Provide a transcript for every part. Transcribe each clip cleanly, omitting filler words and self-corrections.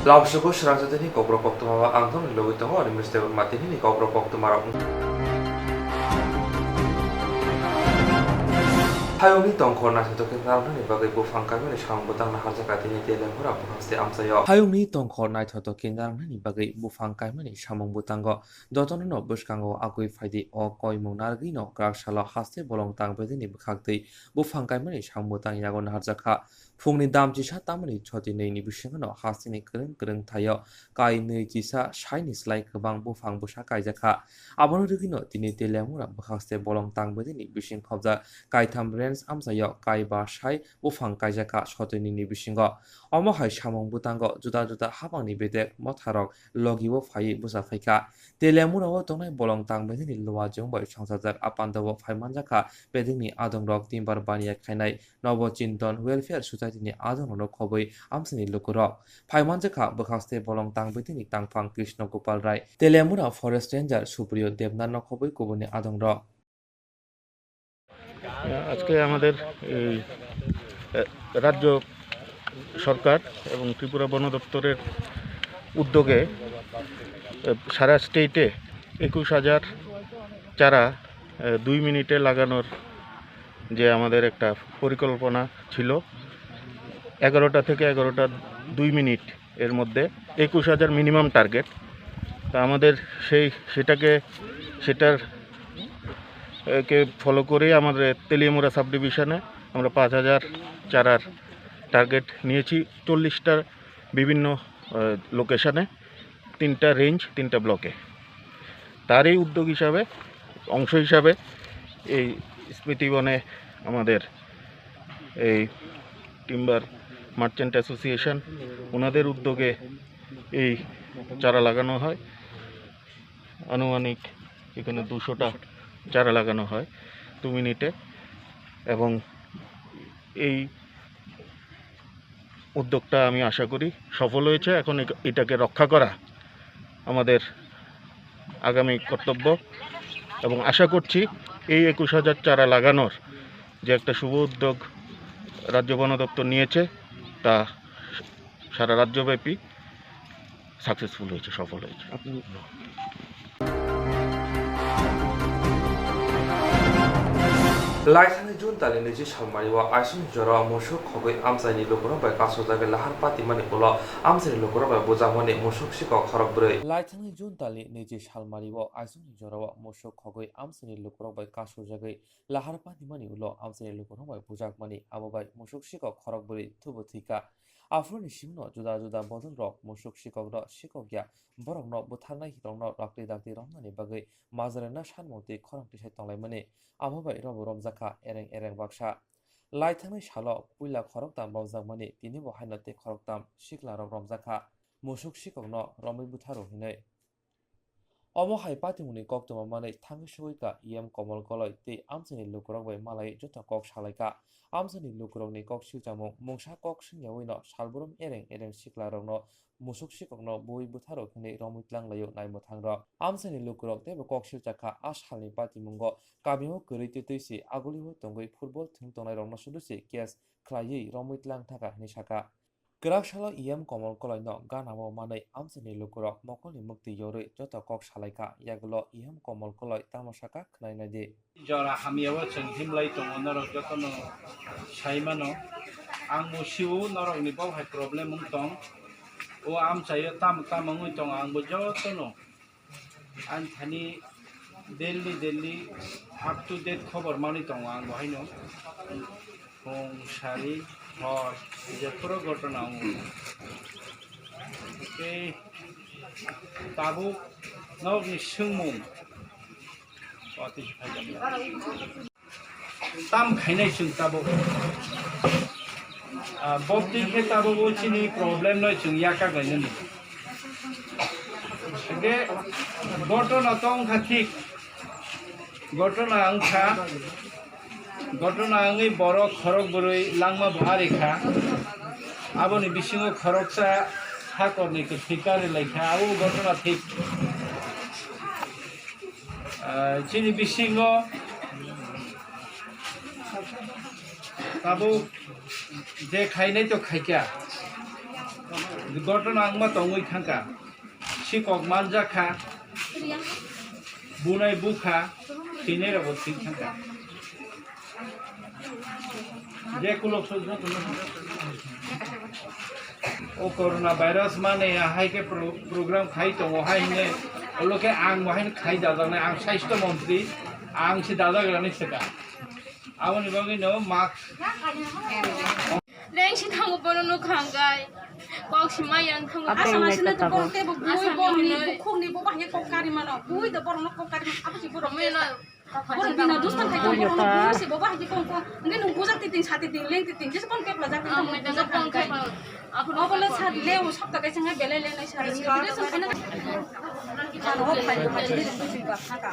Lauschugo Swrangchati Kokborok Koktwma Angthong Logito Ho Mr. Matini Kokborok Koktwma Hayoni Tongkor Naitoke Nalani Bagay Bufangkami Shambutang Hazakatini Telemura Haste Amsayo Hayoni Tongkor Naitoke Nalani Bagay Bufangkami Shamutango Dotono Bushkango Agui Fidi or Koi Monargino Grakshala Haste Bolong Tang Bedini Bukakti Bufangkami Shamutang Yagon Hazaka Fungni Damjisha Tamani Chotini Bushino Hastini Kring Tayo Kai Nijisa Chinese like Bang Bufang Bushaka Jaka Abonogino Tini Telemura Bukaste Bolong Tang Bedini Bushin Kobza Kai Tam Amsayo Kai Bar Shai Bufang Kajaka Shotini Bishingo Omohai Shamong Butango Juda Habani Bedek Motarok Logiwo Fai Busafika Telemura Tonai Bolong Tang Bedini Lua Jumbo Changsazak Apandavo Faimanjaka Bedini Adong Rock Timber Bania Kanai Novo Chinton Welfare Society ni Adong Rock Hoboi Amsini Lukuro Faimanjaka Bukaste Bolong Tang Bedini Tangfang Krishna Gopal Rai Telemura Forest Ranger Superior Devnano Hoboi Kubuni Adong Rock আজকে আমাদের এই রাজ্য সরকার এবং ত্রিপুরা বন দপ্তরের উদ্যোগে সারা স্টেটে ২১,০০০ চারা ২ মিনিটে লাগানোর যে আমাদের একটা পরিকল্পনা ছিল ১১টা থেকে ১১টা ২ মিনিট এর মধ্যে ২১,০০০ মিনিমাম টার্গেট তা আমাদের সেটার কে ফলো করে আমাদের তেলিয়ামুড়া সাব ডিভিশনে আমরা ৫,০০০ চারার টার্গেট নিয়েছি ৪০টা বিভিন্ন লোকেশনে ৩টা রেঞ্জ ৩টা ব্লকে তারই উদ্যোগ হিসাবে অংশ হিসাবে এই স্মৃতিবনে আমাদের এই টিম্বার মার্চেন্ট অ্যাসোসিয়েশন ওনাদের উদ্যোগে এই চারা লাগানো হয় আনুমানিক এখানে ২০০টা চারা লাগানো হয় ২ মিনিটে এবং এই উদ্যোগটা আমি আশা করি সফল হয়েছে এখন এটাকে রক্ষা করা আমাদের আগামী কর্তব্য এবং আশা করছি এই ২১,০০০ চারা লাগানোর যে একটা শুভ উদ্যোগ রাজ্য বন দপ্তর নিয়েছে তা সারা রাজ্যব্যাপী সাকসেসফুল হয়েছে সফল হয়েছে Laithani Jun Tali Niji Shalmariwa Aishin Jora Moshuk Hogoi Amsani Lokoro by Kasodaga Lahar Pati Manipula Amsani Lokoro by Bozamani Moshuk Shiko Horokbre Laithani Jun Tali Niji Shalmariwa Aishin Jora Moshuk Hogoi Amsani Lokoro by Kasodaga Lahar Pati Maniulo Amsani Lokoro by Bozak Mani Ababai Moshuk Shiko Horokbre Tubutika Afroni Shimno Juda Bodon Rock Moshuk Shiko Shikogia Borogno Butana Hirongno Rakli Dakti Romani Bagay Mazarena Shanmoti Korokti Tongamani Ababai Roborom Zaka Ereng Baksha Laithani Shalo Puila Koroktam Romzamani Tinibo Hanate Koroktam Shikla Romzaka Moshuk Shikogno Romi Butaro Hine Omohai Patimuni Koktwma Mane Tangishuika Yem Komol Koloi Te Amsani Lukurok by Malay Jota Kok Shalaka Amsani Lukurokni Kok Shutamo Mongsha Kok Shinyawino Shalburum Ereng Shikla Rogno Musuk Shikogno Bui Butaro Hine Romutlang Layo Naimotangro Amsani Lukurok Debo Kok Shutaka Ashali Patimungo Kabimo Kuriti Tuisi Aguliho Tongoi Football Tingtonai Rogno Sudusi Kias Klayi Romutlang Taka Nishaka Grakshala Yem Komol Koloi no Ganamo Mane Amsani Lukurok Mokoli Mukti Yori Jota Kok Shalaika Yagulo Yem Komol Koloi Tamashaka Knainadi Jara Hamiawa Cheng Himlai Tong Norok Jotono Shaimano Angmo Shiu Norok Nibo Hai Problem Tong O Am Sayo Tam Tamangui Tong Angbo Jotono Anthony Delhi up to date cover money Tong Angbo Hino Hong Shari Hor যে পুরো ঘটনা এই তাবুক নগনি সুমুং তাম খাইনাই সুং তাবুক বক্তি খে তাবুক চিনি problem নয় সুং ইয়াকা gynae গে ঘটনা তংখা ঠিক ঘটনা আংখা ঘটনা আঙি বড় খরক বরই লাংমা ভারেখা আবনি বিসিং খরকসা ঠাকরনি ঠিকারে লেখা আবু ঘটনা ঠিক চিনি বিসিং তাবু যে খাইনাই তো খাইকা ঘটনা আংমা তঙ্গই থাকা শিকক মানজাখা বুনাই বুখা থিনের অবস্থিত থাকা যে কুলক সহ্য ও করোনা ভাইরাস মানে হাইকে প্রোগ্রাম খাই তো হাইনে ওলোকে আং মাহাইন খাই দাদানে আং স্বাস্থ্য মন্ত্রী আং সে দাদা গেলানি সেটা আমনি বাকি no mask 랭시 탕고 보는 강가이 꽉시 마이랑 탕고 아사마시는 또 보는 때 부이 보니 부콩니 보바 해 kok까리만 부이도 보는 kok까리 아버지 보러 메나 보는 비나 두스탄 타이도 보는 부이시 보바 해 kok고 근데 누 고작 띠띵 사띠띵 랭띠띵 제스 건 깨플라 작띵 탕고 내가 뻥kai 앞으로 어벌레 사 레오 섭다가 생각 벨레레나 샤르 그래서 하는 안 호파이 같이 되니까 하다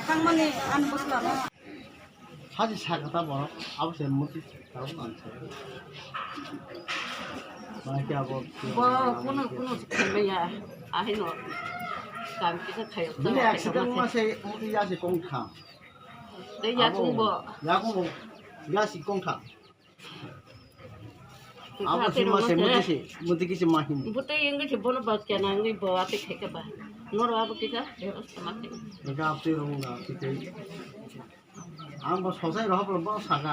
강만이 안 보슬라 사지 사가다 보라 아버지 못이 다른 거 않죠. 많이 하고 뭐 그는 그러면 아히노 감기가 가요. 근데 액시던 맛에 우리 야시 공탕 내 야공부 야구 야시 공탕 아버지 맛에 못이시 마힘 부터 연기 집어는 밖에 안 하는 거 앞에 갈까 봐. 너로 아버지가 내가 맞대. 내가 앞뒤로가 그때 아뭐 서서히 하고 뭐 사가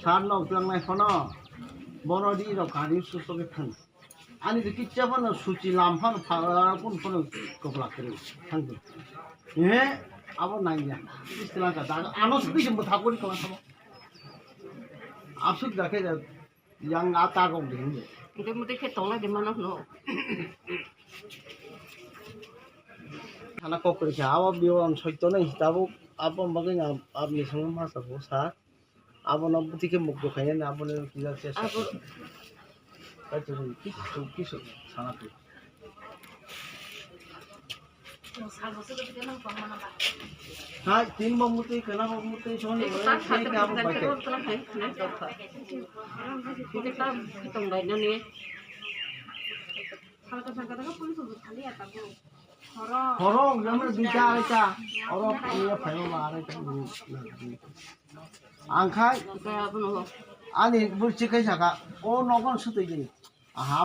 산로 병내 코너 모노디로 가리 수속에 판 아니 그 기자번은 수지 람판 파라군 보는 거블락들이 상대 예 아버 나이야 이스라가 나 아노스 비좀 못 하고 있고 하고 앞서 그렇게 양 아따고 되는데 근데 뭐 이렇게 동네 되면 너 하나 꼭 그렇게 아버 비원 설도는 있다고 아버 먹으냐 아버님 성마서 보사 아버는 어떻게 먹고 가냐 아버는 기다려서 아버 가지고 기수 산악도 아 뒷몸부터 그나몸부터 손이 이렇게 하고 밖에 근데 딱 동네 너네 걸어 그러면 진짜 알자 얼어 이거 배워 말해 안 khai 그래 아버는 아니 물 지켜자가 오 녹은 수도 있지 아하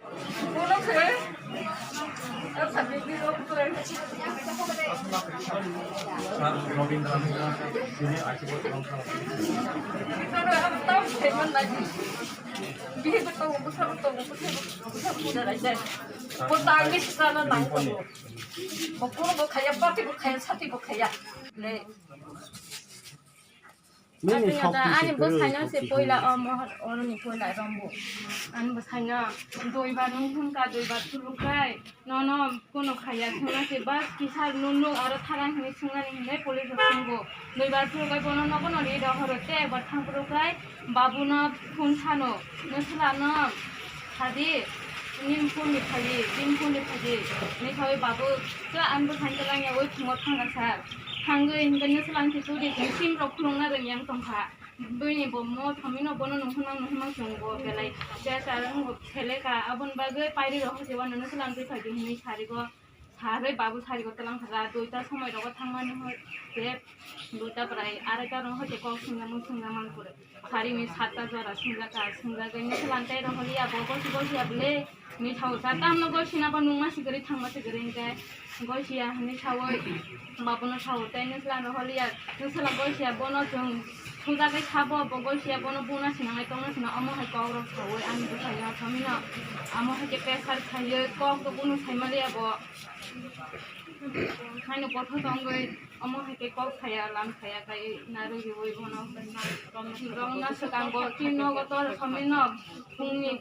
아니 뭐 사냥세 보일라 뭐 어른이 보일라 럼보 아니 뭐 사냥 도이바 농hun가 도이바 투루카이 너너 কোনো খাইয়া থনাসে বাস কিসার নুনু আর থারান হে সুঙ্গানি হে পুলিশ সঙ্গ নইবার ফুরকাই বন নবন রে দহরতে একবার থাংপুরকাই বাবুনা ফোন ছানো নসলানো হাদি নিমপুনি খালি নিমপুনি খালি নেখাই বাবু যা আনবো থাংকলাংয়া ওই ফুঙ থাंगासा थांगै हिंगन सलांथि सुदि सिम रख खुलंना रोंयां तंखा बैनि बमो थमिनो बनो नहुनां संगो बेलाय जेसा रंग खेलेका अबन बागै पाइरि रह जेवा ननो सलांथि फाइदि हिनि सारिगो सारै बाबु सारिगो तलां थारा दुइता समय रग थांमानि हो जे दुइता प्राय आरेता रह जे कौ सुंगा मान करे सारि मि सातता जरा सुंगा गैनि सलांथि रहलिया बगो सिगोसिया बले नि थाउ साताम नगो सिनाबा नुमासि गरि थांमासि गरि गाय गसिया हनि थावै बाबुनो थाव ताइनो सलां रहलिया नसला गसिया बनो जों सुजाकै खाबो गसिया बनो बुना सिनाङै तंनो सिना अमो हाय कौरव थावै आनि बुखाया थमिना अमो हाय के पेसार खायो कक तो बुनु साइमालिया ब खाइनो पथ तंगै अमो हाय के कक खाया लाम खाया काई नारो बिवै बनो रंना सकांगो तिनो गतर थमिना फुंनि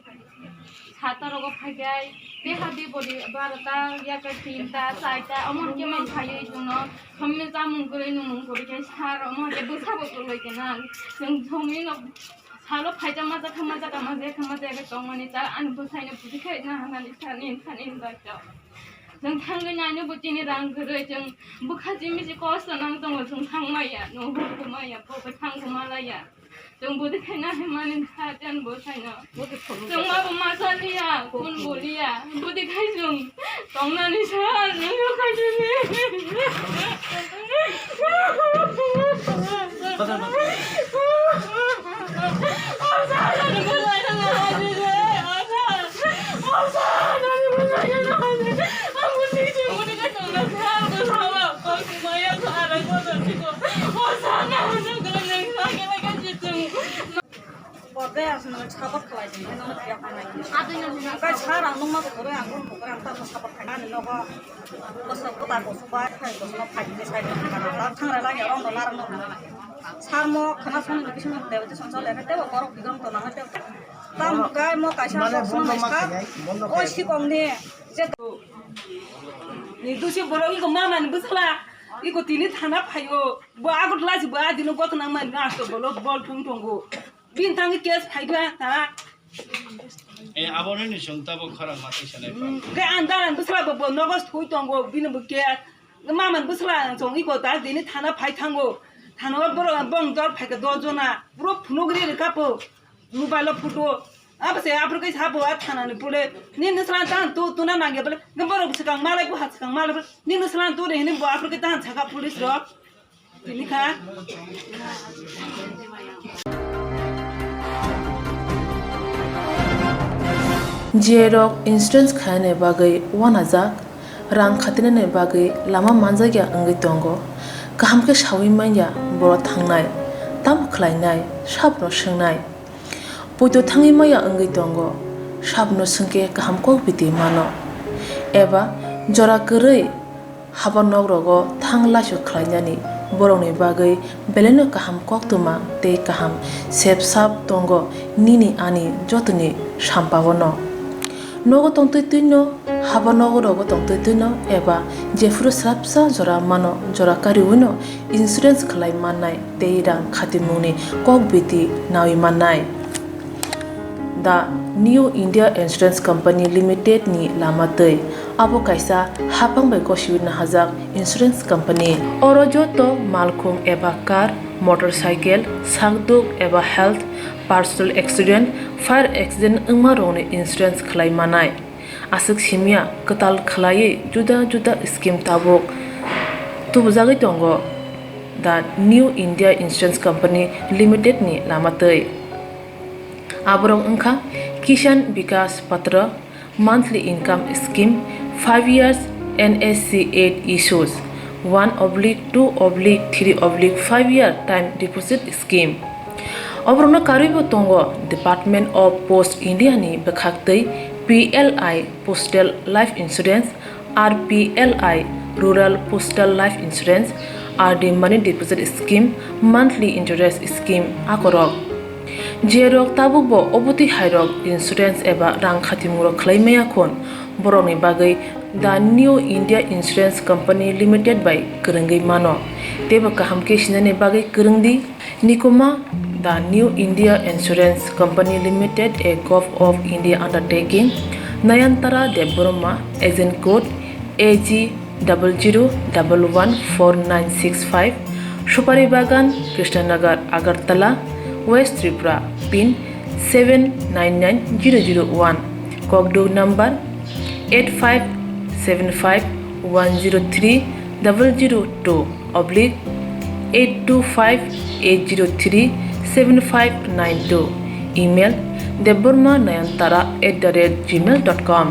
सातरग फाइगाय देहादि बडि बारता याका तीनता चारता अमर के मान खायो जोंनो थमिनो जामुं गरै नुमुं गरै के सार अमो के बुसाबो लइकेना जों थमिनो सालो फाइजा माजा खामाजा के तंगनि ता आन बुसाइनो बुदिखै ना हानानि सानि बाइता जों थांगैनानो बुतिनि रां गरै जों बुखाजि मिजि खस्थ नां दङ जों थांमाया न'हरखौ माया बबे थांगमालाया जों बुदिखैना हेमानि साजन बुसाइनो जों माबो मासालिया गुन बोलिया बुदिखै जों तंनानि सार नों खाजनि Oh, Kaya sabot ko ay din nang tiyak na. Kaya sarang nung magkoro ang kung ang tapos sabot ka na no ko. Basta ko ta ko subay kay ko no pagi ni sai ka na. Thang ra la ya rong dollar no. Sarmo khana son education de de son chale ka te borok bigam to na te. Tam kay mo ka sa so na ska. O si kong ni. Ni dusi borok iko mama ni busla. Iko tini thana phayo. Bo agot lasi bo adino ko na ma na so bolo bol thung thungo. Bintang kes phaiba ta. Abone ni sungta bo khara mate sane. Ke andaran busla bo nogos thui tongo binu bo ke. Mama busla song iko ta dini thana phai thango. Thana boro bong dor phai ka do jona. Puro phunugri re kapo. Mobile photo. अब से आप लोग कैसे आप थाना ने बोले नींद सलान तान तू ना मांगे बोले गंबर सकंग माले को हाथ सकंग माले नींद सलान तू रहने बो आप लोग के तान छका पुलिस रो लिखा जेरok insurance खाने बागै 1000 रां खातिने ने बागै लामा मानजाया अंगै तंगो गाहाम के सावि माया बर थांनाय ताम खलायनाय साबनो सोंनाय Putu tangi maya anggi tongo, sabno sengke kaham kok biti mano. Eba jora kerei haba nogrogo tang lasyo klanyani borong ni bagai beleno kaham koktwma te kaham sep sap tongo nini ani jotuni sampawono. Nogo tongtui tuino haba nogrogo tongtui tuino eba jefuru srapsa jora mano jora kariwino insurance klai manai te irang khatimuni kok biti nawi manai. The New India Insurance Company Limited ni lamatei abo kaisa hapang bai koshiwin hazak insurance company oro joto malkhung eba car motorcycle sangduk eba health personal accident fire accident ungma rone insurance khlai manai asuk simia katal khlai juda juda scheme tabok tubujagi tongo the New India Insurance Company Limited ni lamatei Abrong Unka Kishan Vikas Patra Monthly Income Scheme 5 years NSC 8 issues 1/2/3/5 year time deposit scheme Obrona Karibo Tongo Department of Post India ni Bekhaktei PLI Postal Life Insurance RPLI Rural Postal Life Insurance RD Money Deposit Scheme Monthly Interest Scheme Akorok Jerok tabubo obuti hairok insurance eba rang khatimuro khlaimaya khon boroni bagai the New India Insurance Company Limited by Kurungai mano teba kaham ke sinane bagai kurungdi nikoma the New India Insurance Company Limited a Gov of India undertaking Nayantara Deborma agent code AG 00114965 Shupari Bagan Krishnanagar Agartala West Tripura pin 799001 Kokdo number 8575102825-825-803-7592 email deborma9antara@gmail.com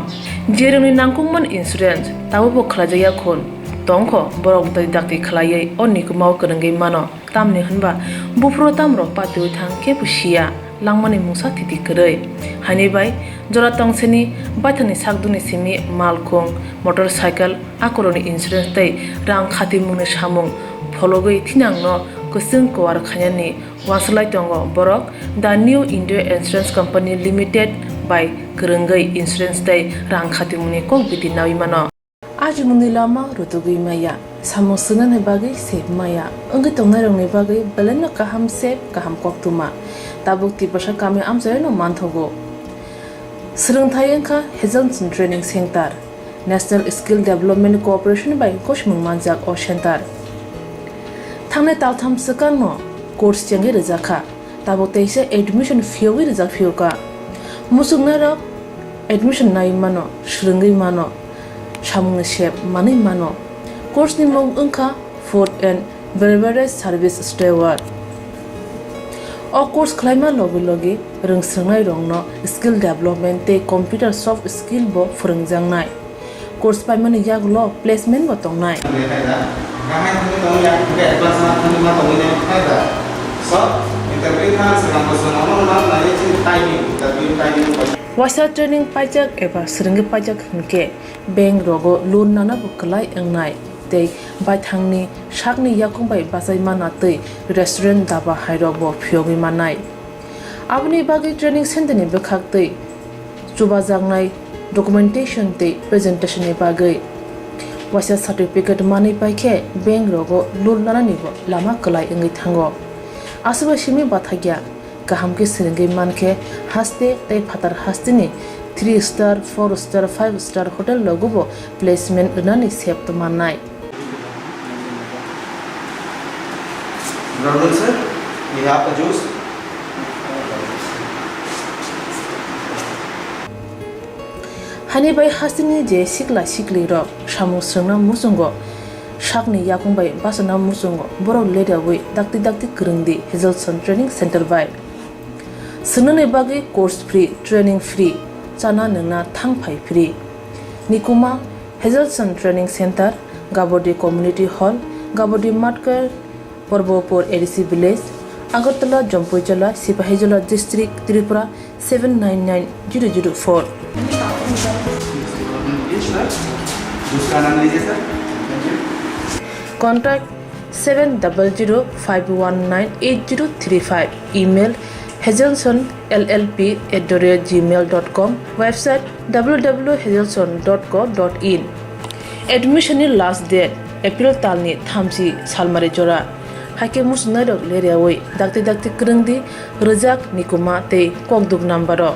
jeroni nangkungman insurance tabubo khlajaya khon tongko borok dai dakti khlaiye onni kumau kurungai mano tamni hanba bufro tamro patu thang ke pusia langmani musa titi kurei hani bai jora tongseni bathani sakduni simi malkhung motorcycle akoroni insurance tai rang khati mune samung phologoi thinangno kusung kwar khanyani waslai tongo borok the New India Insurance Company Limited by kurungai insurance tai rang khati mune kok biti nawi mano Aji mundilama rutugui maya samusunan he bagai sep maya anggi tongnarong ne bagai beleno kaham sep kaham koktwma tabuk ti pasha kami amjai no manthogo Swrangchati engkha Hejanson Training Center National Skill Development Corporation by Koshmung Manjak o Center Thangne taltham sakano course changi rizakha tabuk teise admission fee rizak fioka musugnara admission nai mano shringai mano Samung shep mani mano course ni mong engkha food and beverage service steward o course khlaima logi logi rungsrangnai rongno skill development te computer soft skill bo phurungjangnai course paimani yaglo placement bo tongnai Waisa training pajak eba seringi pajak hingke bank rogo loan nana bukalai engnai tei baithangni sakni yakung bai basai mana tei restaurant daba hairok bo phiogi manai aboni bagi training center ni bekhak tei chuba jangnai documentation tei presentation ni bagai waisa certificate mani paikhe bank rogo loan nana ni bo lama kalai engi thango asuba simi bathagya kaham ke seringi manke haste tei phatar haste ni 3 star 4 star 5 star hotel logo placement nani sep to manai Brother sir, we have a juice. hani bai hasini je sikla sikli ro samu srna musungo sakni yakung bai basana musungo borok leda wi dakti krungdi Hazelson training center bai sunane bagi course free training free chana nangna thangphai free nikuma Hazelson training center Gabodi community hall Gabodi matkar Porbopur ADC village Agartala Jampuijala Sipahijala district Tripura 799004 Contact 7005198035 email hazelsonllp@gmail.com website www.hazelson.co.in admission last date April talni thamsi salmari jora hake musnarok leriawai dakti krungdi rejak nikuma tei kokduk nambaro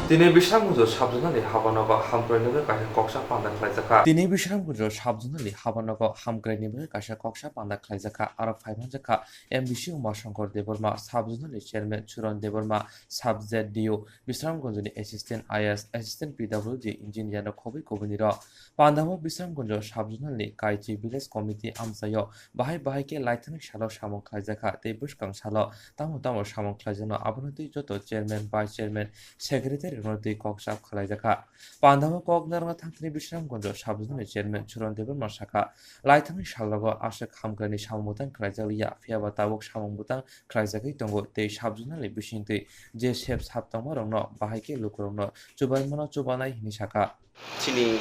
Dini Bishamgujo Shabzunali Habanogo Hamgrenibe Kasha Koksha Panda Klaizaka. Dini Bishamgujo Shabzunali Habanogo Hamgrenibe Kasha Koksha Panda Klaizaka Arab 500 MBC Umashankor Deborma Shabzunali Chairman Churon Deborma Subz Dio Bishamgunjoni Assistant IS Assistant PWD Engineer no Kobi Kobuniro Pandamo Bishamgunjo Shabzunali Kaichi Village Committee Amsayo Bahai Bahike Lightning Shalo Shamon Klaizaka Te Bushkang Shalo Tamo Shamon Klaizano Abunati Joto Chairman Vice Chairman Secretary Rodi Kokshap Kalaizaka. Pandama Koknarma Tantini Bishamgunjo Shabzuni Chairman Churon Deber Mashaka. Lightning Shalago Ashak Hamgrani Shamutan Kraizalia Fiaba Tabok Shamutan Kraizaki Tongo Te Shabzunali Bishinti J Shapes Haptamarno Bahike Lukurno Chubaimano Chubanai Nishaka. Chini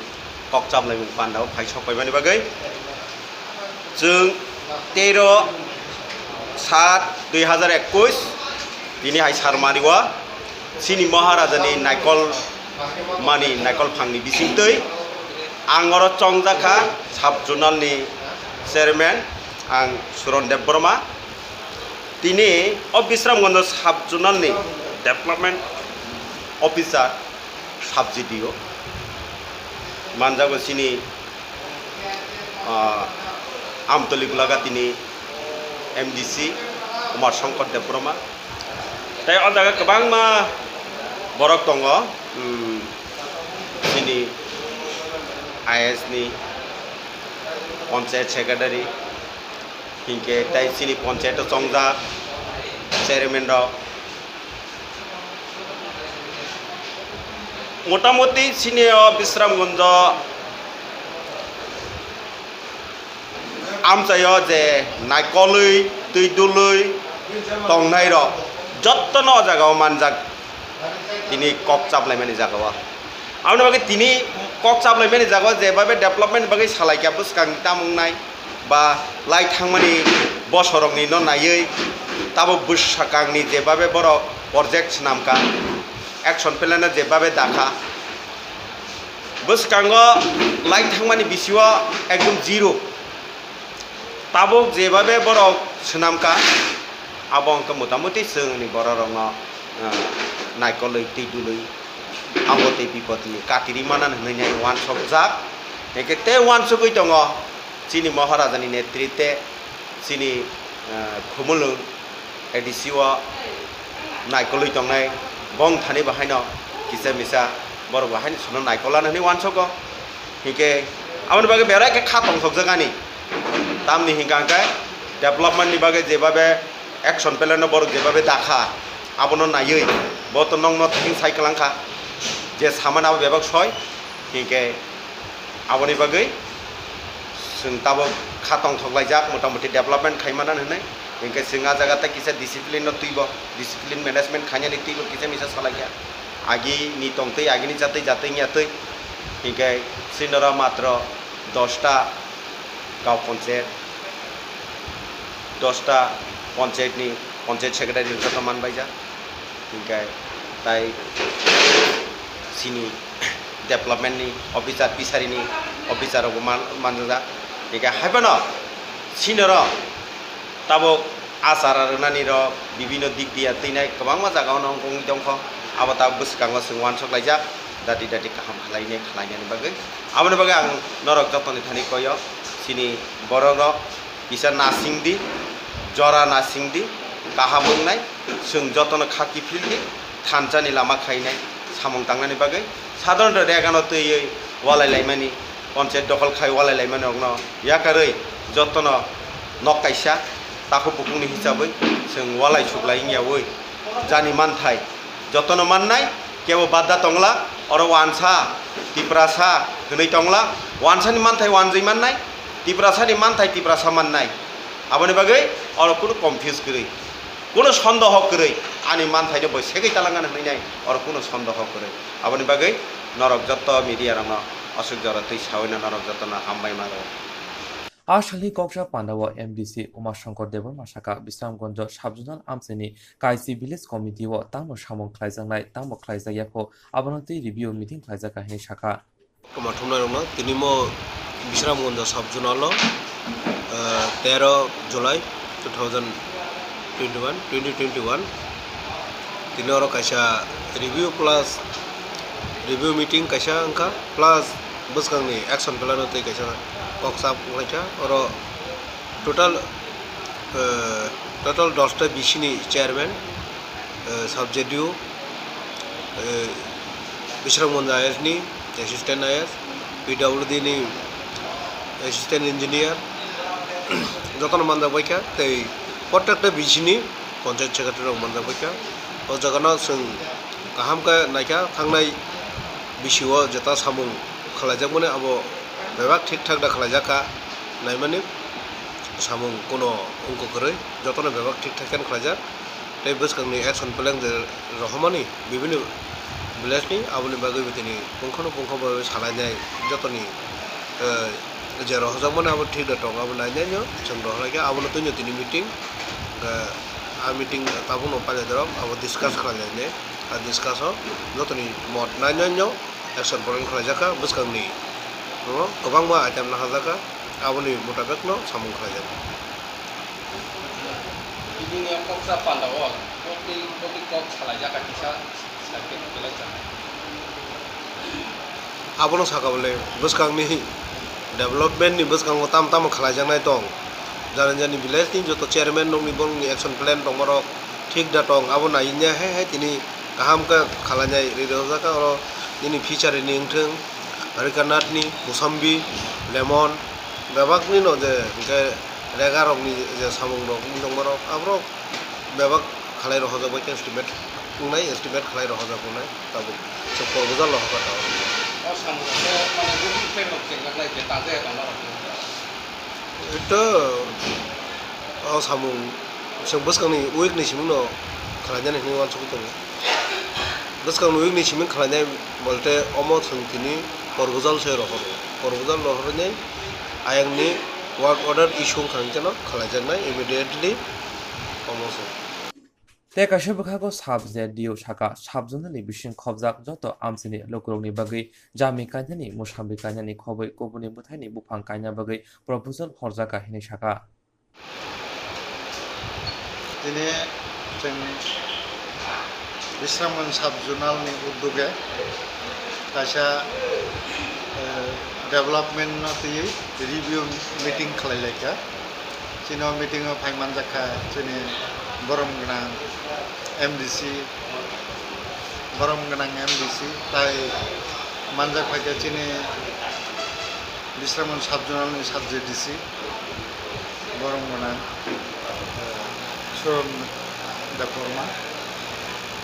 Kokchap Lemon Panda Paishok Bani Bagay Jung Tero Sat 2021 Dini Hai Sarmaniwa Sini Maharajani Naikol Mani Naikol Pangni Bisintui Angoro Chongjaka Sabjunalni Chairman Ang Suron Deborma Tini Obisramgondo Sabjunalni Development Officer Subsidio Manjago Sini Amtoligulaga Tini MDC Umar Shankar Deborma Tay ada kebang ma borok tongo sini IS ni Panchayat Secretary hingke tay sini Panchayat Chongja Chairman ro motamoti sini Bisramgunjo amsayo je naikolui tuidului tongnai ro Jottono jagaw manjak tini kokchap laimani jagawa amna bagi tini kokchap laimani jagawa jebabe development bagi salaikia buskang tamungnai ba lai thangmani bosorokni no nayei tabo bussakangni jebabe boro project namka action plan jebabe dakha buskango lai thangmani bisiwa ekdom zero tabo jebabe boro snamka Abang kemudian seni bororong naikol tidului abot pipoti katiri mana hanya wan sobzak ekete wan sugui tongo sini Maharajani netrite sini khumulun edisiwa naikol tongai bong thani bahayno kisa misa bor bahayni suno naikolan hani wan sogo hike amun bagai berai ke khatong sobzakani tamni hingangkai development ni bagai jebabe action plan no borok jebabe dakha abono nayei boto nong no thin cycle angkha je saman abo bebak soy hingke aboni bagai जों ताबो खातं थगलायजाक मटामटी development खायमानान होनाय इनके जोंहा जागाता किसा discipline तुइब discipline management खायनानि तुइब किसा मिसा सलायया आगी नि तंतै आगिनि जातै जातै न्यातै इनके सिनरा मात्र 10टा गाव पंचायत 10टा पंचायतनि पंचायत सेक्रेटारि जत मानबायजा इनके ताई सिनि डेभलपमेन्टनि अफिसार पिसारिनि अफिसारबो मानजा इनके हायबानो सिनरा ताबो आसार आरनानि र विभिन्न दिग दिया तैनाय गोबां मा जागावनो गंनि दंख आबादा बोसगाङाव जों वानसलायजा दादि दादि गाहाम खालायनायनि बागै आबनि बागै आं नरक जतननि थानि कय सिनि बरन बिसा नासिंदि जरा नासिंदि गाहाम मोंनाय जों जतन खाखि फिल्डि थानजानि लामा खायनाय सामं तांनानि बागै साधारण रेगानो तैयै वालायलायमानि पंचायत दखल खाय वालायलायमानि अग्न याकारै जतन नकायसा ताखौ बुकुंनि हिसाबै जों वालाय सुग्लायनियावै जानि मानथाय जतन माननाय केवो बादा तंला और वानसा तिप्रासा होनै तंला वानसानि मानथाय वानजै माननाय तिप्रासानि मानथाय तिप्रासा माननाय आबनि बागै और कुनु कन्फ्यूज गरै कुनु सन्देह गरै आनि मानथायनो बसेगै तालांगान होनैनाय और कुनु सन्देह गरै आबनि बागै नरक जत्त मिडिया रंग असुक जरतै सावैना नरक जत्तना हामबाय मारो आसालि कक्सा पान्डावा एमडिसि उमाशंकर देबर्मा शाखा बिश्रामगंज साबजुनाल आमसेनि काइसि भिलेज कमिटि व तामो सामं ख्लायजांनाय तामो ख्लायजायाखौ आबनति रिभिउ मिटिं ख्लायजाका हे शाखा कमाथुमनाय रंना तिनिमो बिश्रामगंज साबजुनाल 13 जुलाई 2021 तिनोरो कायसा रिव्यू प्लस रिव्यू मीटिंग कायसा अंका प्लस बसगांनि एक्शन प्लान तै कायसा कक्साप लायचा और टोटल 10टा बिसिनि चेयरमैन सबजेक्टिव बिश्रामगंज आइएसनि एसिस्टेंट आइएस पीडब्ल्यूडी नि एसिस्टेंट इंजिनियर जतन मानजाबायखा तै प्रत्येकटा बिसिनि पंचायत सेक्रेटारि मानजाबायखा ओ जगना जों गाहामका नायखा थांनाय बिसिव जता सामुं खालायजागमोने आबो बेबाक ठीक ठाक दा खालायजाका नायमाने सामुं कोनो अंक करे जतन बेबाक ठीक ठाक खालायजा तै बसगांनि एक्शन प्लान रहमानि विभिन्न विलेजनि आबनि बागै बिदिनि पंखनो पंखबो सालायनाय जतनि जे रहजागमोने आबो ठीक दा दं आबो नायनायनो जों रहलायगा आबनो तैनो दिनि मीटिंग आ मीटिंग ताबनो पाले दरम आबो डिसकास खालायनाय आ डिसकासो जतनि मत नायनायनो एक्शन प्लान खालायजाका बसगांनि गोबां मा आइटेम लाहाजाका आबनि मुताबिकनो सामुं खालायजाका बिदिनो कक्सा पान्डाव टपिक कक खालायजाका किसा सार्किट गेलायजा आबनो साकाबले बसगांनि डेभलपमेन्टनि बसगांआव ताम ताम खालायजानाय दं जानि विलेजनि जत चेयरमैन दंनि बंनि एक्शन प्लान दंमरो ठीक दा दं आबो नायिnya हे दिनि गाहामका खालायनाय रेदजाका और दिनि फिचारनि इंथों Arikanatni, Musambi, Lemon, Babakni no je regarokni je samung rok mung marok abrok babak khalai ro hoja boite estimate nai estimate khalai ro hoja kunai tabu sopo buzal lo hoja taw o samung ko mane gubi pemok kenga lai beta je ta marok itu o samung sing buskangni week ni simung no khalajane ni wan sopo buskangni week ni simung khalajane bolte omo sungtini proposal se rohor proposal rohorne ayangni work order issue khangchano khalajannai immediately almost te kaise bukhago subject dio shaka sabjunani bising khobjak joto amsini lokrokni bagui jami kainani musambi kainani khoboi kobuni buthaini bufang kaina bagui proposal horjaka hini shaka dine जों बिश्रामगंज साबजुनालनि उद्योगे कायसा development नतयै review meeting खालायलायका चिनो meeting फाइमान जाखा जोंनि बरमगोनां MDC ताय मानजाक फायदा चिनि बिश्रामगंज साबजुनालनि subject DC बरमगोनां स्वरंचति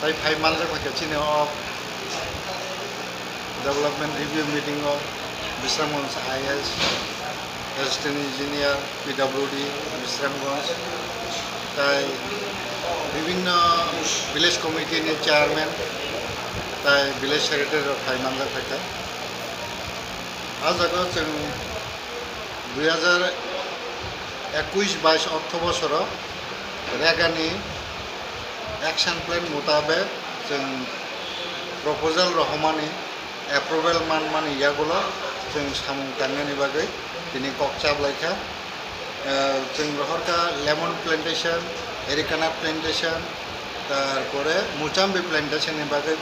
ताई फाइमान जाक फायदा चिनि development review meeting Bishramganj IS, assistant engineer PWD Bishramganj, তাই বিভিন্ন ভিলেজ কমিটিनि চেয়ারম্যান, তাই ভিলেজ সেক্রেটারি ফাই मानजा फायखा আজ जों 2021-22 অর্থ বছর रेगानि एक्शन प्लान मुताबिक जों प्रपोजल रहमानि एप्रुवेल मानि यागुलो जों सामुं तांनायनि बागै दिनै ककचाबलायखा जों रहरका लेमन प्लान्टेशन एरिकाना प्लान्टेशन तारपरे मुचाम्बी प्लान्टेशननि बागै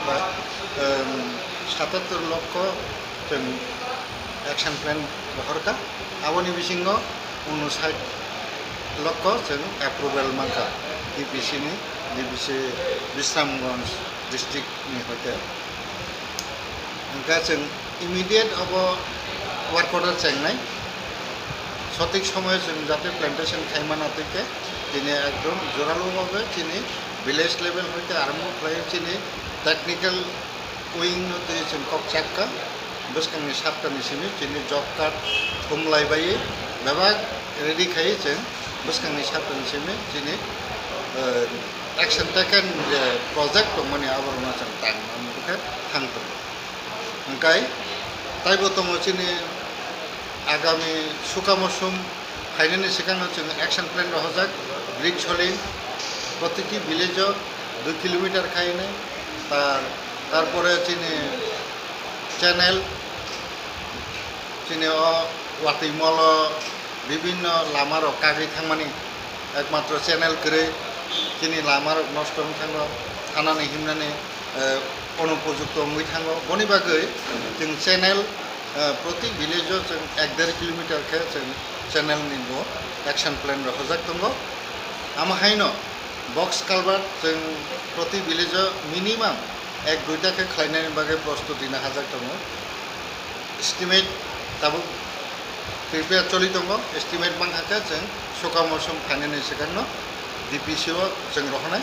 77 लक्ष जों एक्शन प्लान रहरका आबोनि बिसिङाव 59 लक्ष जों एप्रुवेल मानखा DPC বিশ্রামগঞ্জ डिस्ट्रिक्टनि हयते ओंखा जों इमिडिएट अब वार्क अर्डार चेंनाय सঠিক সময়ে जों जाते प्लान्टेशन खायमानातैके दिनै एकदम जरालोभाबे दिनै ভিলেজ लेवल हयते आरम्भ खालायो दिनै टेक्निकल उइं हयते जों ककचाक्का बोसखांनि साप्ताहनिसिम दिनै जब कार्ड हमलायबायो बेबा रेडि खायो जों बोसखांनि साप्ताहनिसिम दिनै एक्शन टेकन प्रोजेक्ट माने आबरना जों तांनानै थांगोन ओंखाय ताइबो दङ जोंनि आगामी सुखा मौसुम फायनायनि सिगां जों एक्शन प्लान रहजाक ब्रिज सलिं प्रत्येक ভিলেজও 2 किलोमीटर खायने तारपरे जोंनि चैनल जोंनि वाटिमल विभिन्न लामार कागै थांमानि एकमात्र चैनल करे जोंनि लामार नष्ट थाङो थानानै हिमनानै अनुपयुक्त मै थाङो बनि बागै जों चैनल प्रति ভিলেজও जों 1.5 किलोमीटर के जों चैनलनि एक्शन प्लान रहजाक दङ आमहायनो बक्स कालभार्ट जों प्रति ভিলেজও मिनिमाम 1-2टा के खालायनायनि बागै प्रस्तुति हाजाक दङ एस्टिमेट दाबो प्रिपेयार चलि दङ एस्टिमेट मानहाके जों सुखा मौसुम फायनायनि सिगांनो DPCO जों रहनाय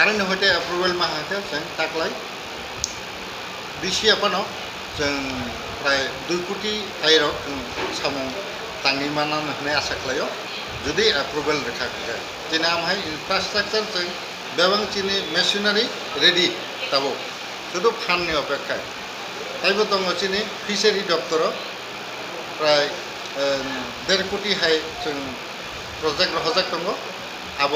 आरो हयते एप्रुवेल माहाके जों ताकलाय DCFनो जों प्राय 2 कोटी आइरो सामुं तांनि मानानै होनाय आसा खालायो जुदि एप्रुवेल रेखा गैया दिनै आमहाय इनफ्रास्ट्राक्चार जों बेबां दिनै मेशिनारि रेडि दाबो शुधु फाननि अपेक्षा ताइबो दङ दिनै फिसारि दप्तर प्राय 1.5 कोटी हाय जों प्रोजेक्ट रहजाक दङ अब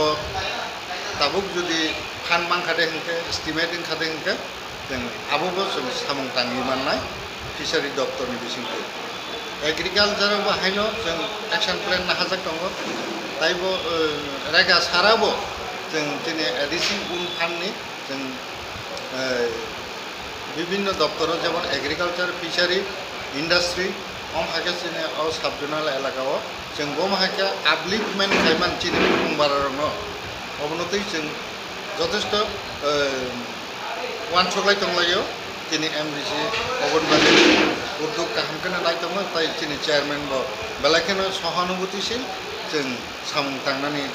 ताबुक जुदि फान मांखादे हंके एस्टिमेट खादे हंके जों आबोबो जों सामुं तांनि माननाय फिसारि दप्तरनि बिसिंखौ एग्रिकालचार बाहायनो जों एक्शन प्लान हाजाक दङ ताइबो रेगा साराबो जों दिनै एडिसिं उन फाननि जों विभिन्न दप्तर जेमन एग्रिकालचार फिसारि इंडस्ट्री हाके जोंनि साब जोनाल एलाकाव जों हाके आपलिफ्टमेन्ट खायमान चिनि बुंबारनो अबनति जों जथेष्ट वानसलाय दंलायो दिनै MDC अगनबादि उद्योग काहामखौनो नायदोंमोन ताइ दिनै चेयारमेन बेलाखौनो सहानुभूतिसिल जों सामुं थांनानै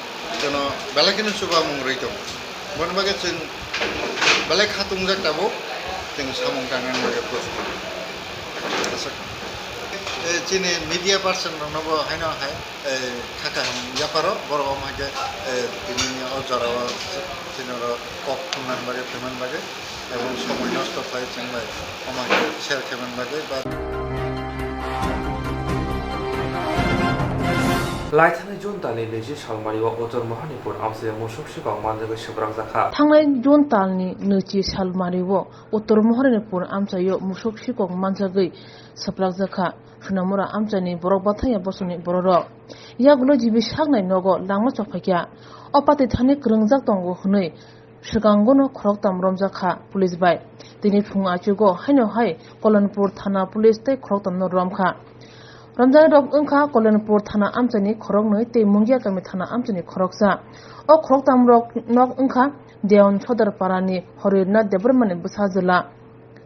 जेन बेलाखौनो सुबा मुंरै दं बन बागे जों बेलाय खाथुंजाक दाबो जों सामुं थांनानै बागे प्रस्तुत दिनै मीडिया पार्सन रनबो हायनो हाय थाखा यापारो बर'आव मागे दिनैनि अजराव जोंनो ककटुमनान बागे पेमेन्ट बागे এবং সময় নষ্ট হয় চেংবাই আমাকে শেয়ার খেবেন বাগে বা लाइथानाय जुन तालनि 20 सालमारियाव अजर महानिपुर आमसे मुसुक सिगां मानजागै सोब्रांजाखा थांनाय जुन तालनि 20 सालमारियाव उत्तर महानिपुर आमसायो मुसुक सिगां मानजागै सोब्रांजाखा सुनामुरा आमसानि बरक बाथाया बसनि बररक यागुलो जिबि सागनाय नगो लांमा चफायखा अपाते थानि ग्रोंजाक दंगो हनै सिगांगोनो खरक तामरमजाखा पुलिस बाय दिनै फुङा आचुगो हायनो हाय कलनपुर थाना पुलिस तै खरक तामनो रमखा रमजान रक ओंखा कलनपुर थाना आमचानि खरक नै तै मुंगिया गामि थाना आमचानि खरकसा अ खरक तामरक नक ओंखा देवन सदरपारानि हरिनाथ देबरमानि बुसाजला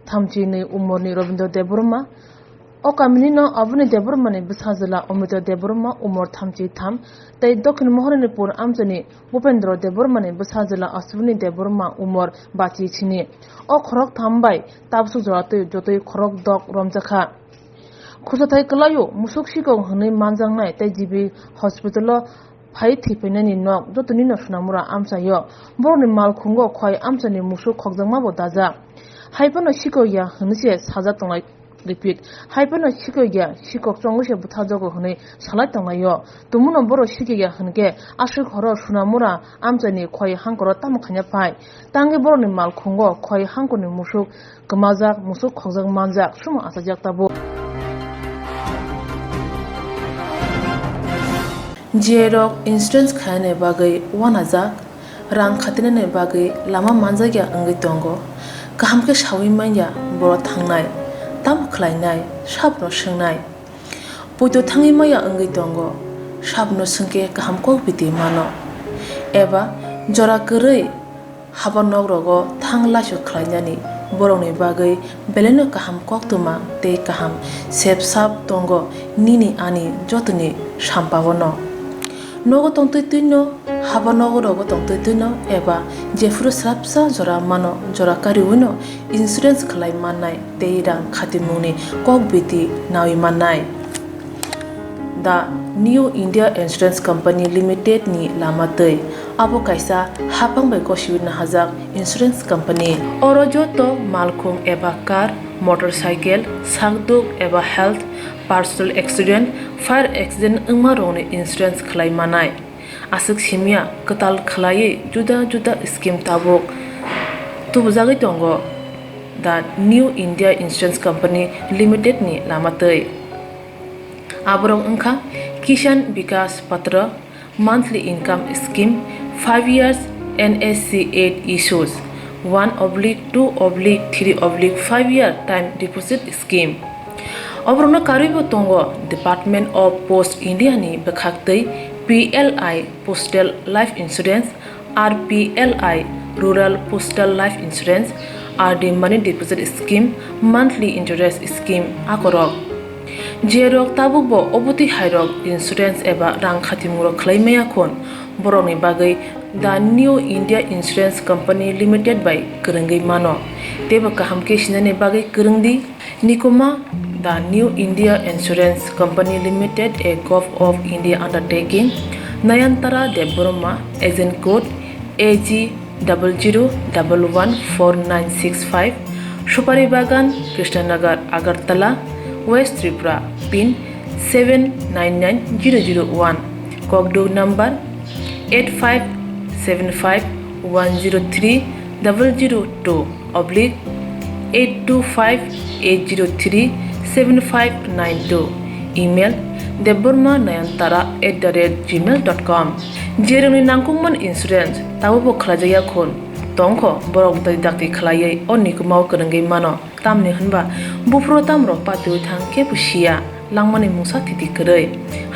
थामची नै उमरनि रविन्द्र देबरमा अ गामिनि न अबनि देबरमानि बुसाजला अमित देबरमा उमर थामची थाम तै दक्षिण महानिपुर आमचानि भूपेन्द्र देबरमानि बुसाजला अश्विनी देबरमा उमर बाची छिनि अ खरक थामबाय ताबसु जरातै जतै खरक दक रमजाखा खुसाथाय कलायो मुसुक सिकं हनै मानजांनाय तै जिबि हस्पिटाल फाइ थैफैनायनि नक जतनि न सुनामुरा आमसायो बरनि मालखुंगो खय आमसानि मुसुक खगजांमाबो दाजा हाइफानो सिकया हनसे साजा तंनाय रिपिट हाइफानो सिकया सिकक चंगसे बुथाजगो हनै सालाय तंनायो तुमुनो बर सिकया हनके आसु घर सुनामुरा आमसानि खय हांकर तामखाnya फाइ तांगे बरनि मालखुंगो खय हांकनि मुसुक गमाजाक मुसुक खगजां मानजाक सुमा आसाजाक Tabo Jierok insurance khane bagai wanaja rang khatinane bagai lama manjagya angai tongo kaham ke shawi manya boro thangnai tam khlainai sabno sungnai puito thangi maya angai tongo sabno sungke kaham ko biti mano eba jora korei habanok rogo thangla su khlainani boroni bagai beleno kaham koktwma te kaham sep sap tongo nini ani jotoni sampawono nogo tongtoi tuino haba nogo rogo tongtoi tuino eba jefuru srapsa jora mano jora kariuno insurance khlai mannai tei rang khatimuni kokbiti nawi mannai the New India Insurance Company Limited ni lamatei abo kaisa hapang bai kosibina hajak insurance company oro joto malkhung eba car motorcycle sagduk eba health personal accident fire accident ungma rone insurance khlai manai asuk simia katal khlai juda juda scheme tabok tubujagai tongo the New India Insurance Company Limited ni lamatei aborong ungkha Kisan Vikas Patra monthly income scheme 5 years NSC 8 issues 1/2/3/5 year time deposit scheme Obrona karibo tongo Department of Post India ni bekhaktei PLI Postal Life Insurance RPLI Rural Postal Life Insurance RD Money Deposit Scheme Monthly Interest Scheme akorok Jierok tabukbo obuti hairok insurance eba rang khatimuro khlaimaya khon boroni bagai the New India Insurance Company Limited by Kurungai mano teba kaham ke sinane bagai kurungdi nikoma the New India Insurance Company Limited a Gov of India undertaking Nayantara Deborma agent code AG 00114965 Supari Bagan Krishnanagar Agartala West Tripura pin 799001 Kokdo number 8575102825-825-803-7592 email debormanayantara@gmail.com jeroni nangkungman insurance tabubo khlajaya khon tongkho borok dai dakti khlaiye onikumau kurungai mano tamni hanba bufro tamro patu thang ke pusia langmani musa titi korei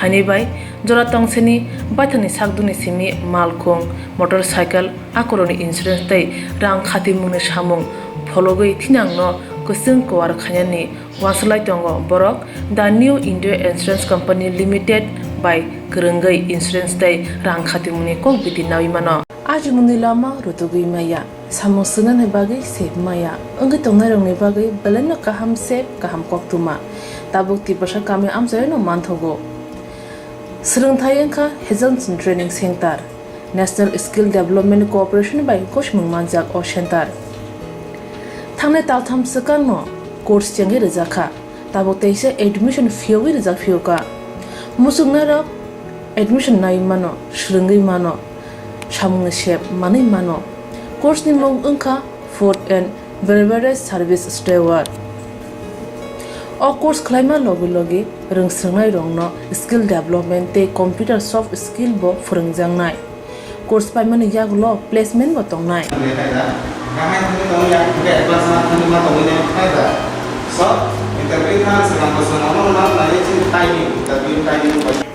hani bai jora tongseni baithani sakduni simi malkhung motorcycle akoroni insurance tei rang khatimungni samung phologoi thinangno kusung kwar khanyani waslai tongo borok the New India Insurance Company Limited by Kurungai Insurance tei rang khatimungni kokbiti nawi mano ajmuni lama rutugui maya samosuna ne bagai sep maya angai tongnai rongni bagai beleno kaham sep kaham koktwma tabuk tibasa kami amsayono manthogo Swrangchati engkha Hezonson Training Center National Skill Development Corporation by Koshmung Manjak o Center Thangnai taltham sakangno course chengi rejakha tabuk teise admission fee rejak fioka musugnarok admission nai mano srungai mano samung sep manai mano course ni mong engkha food and beverage service steward o course khlaima logi rungsrungnai rongno skill development te computer soft skill bo phurungjangnai course paimani yaglo placement bo tongnai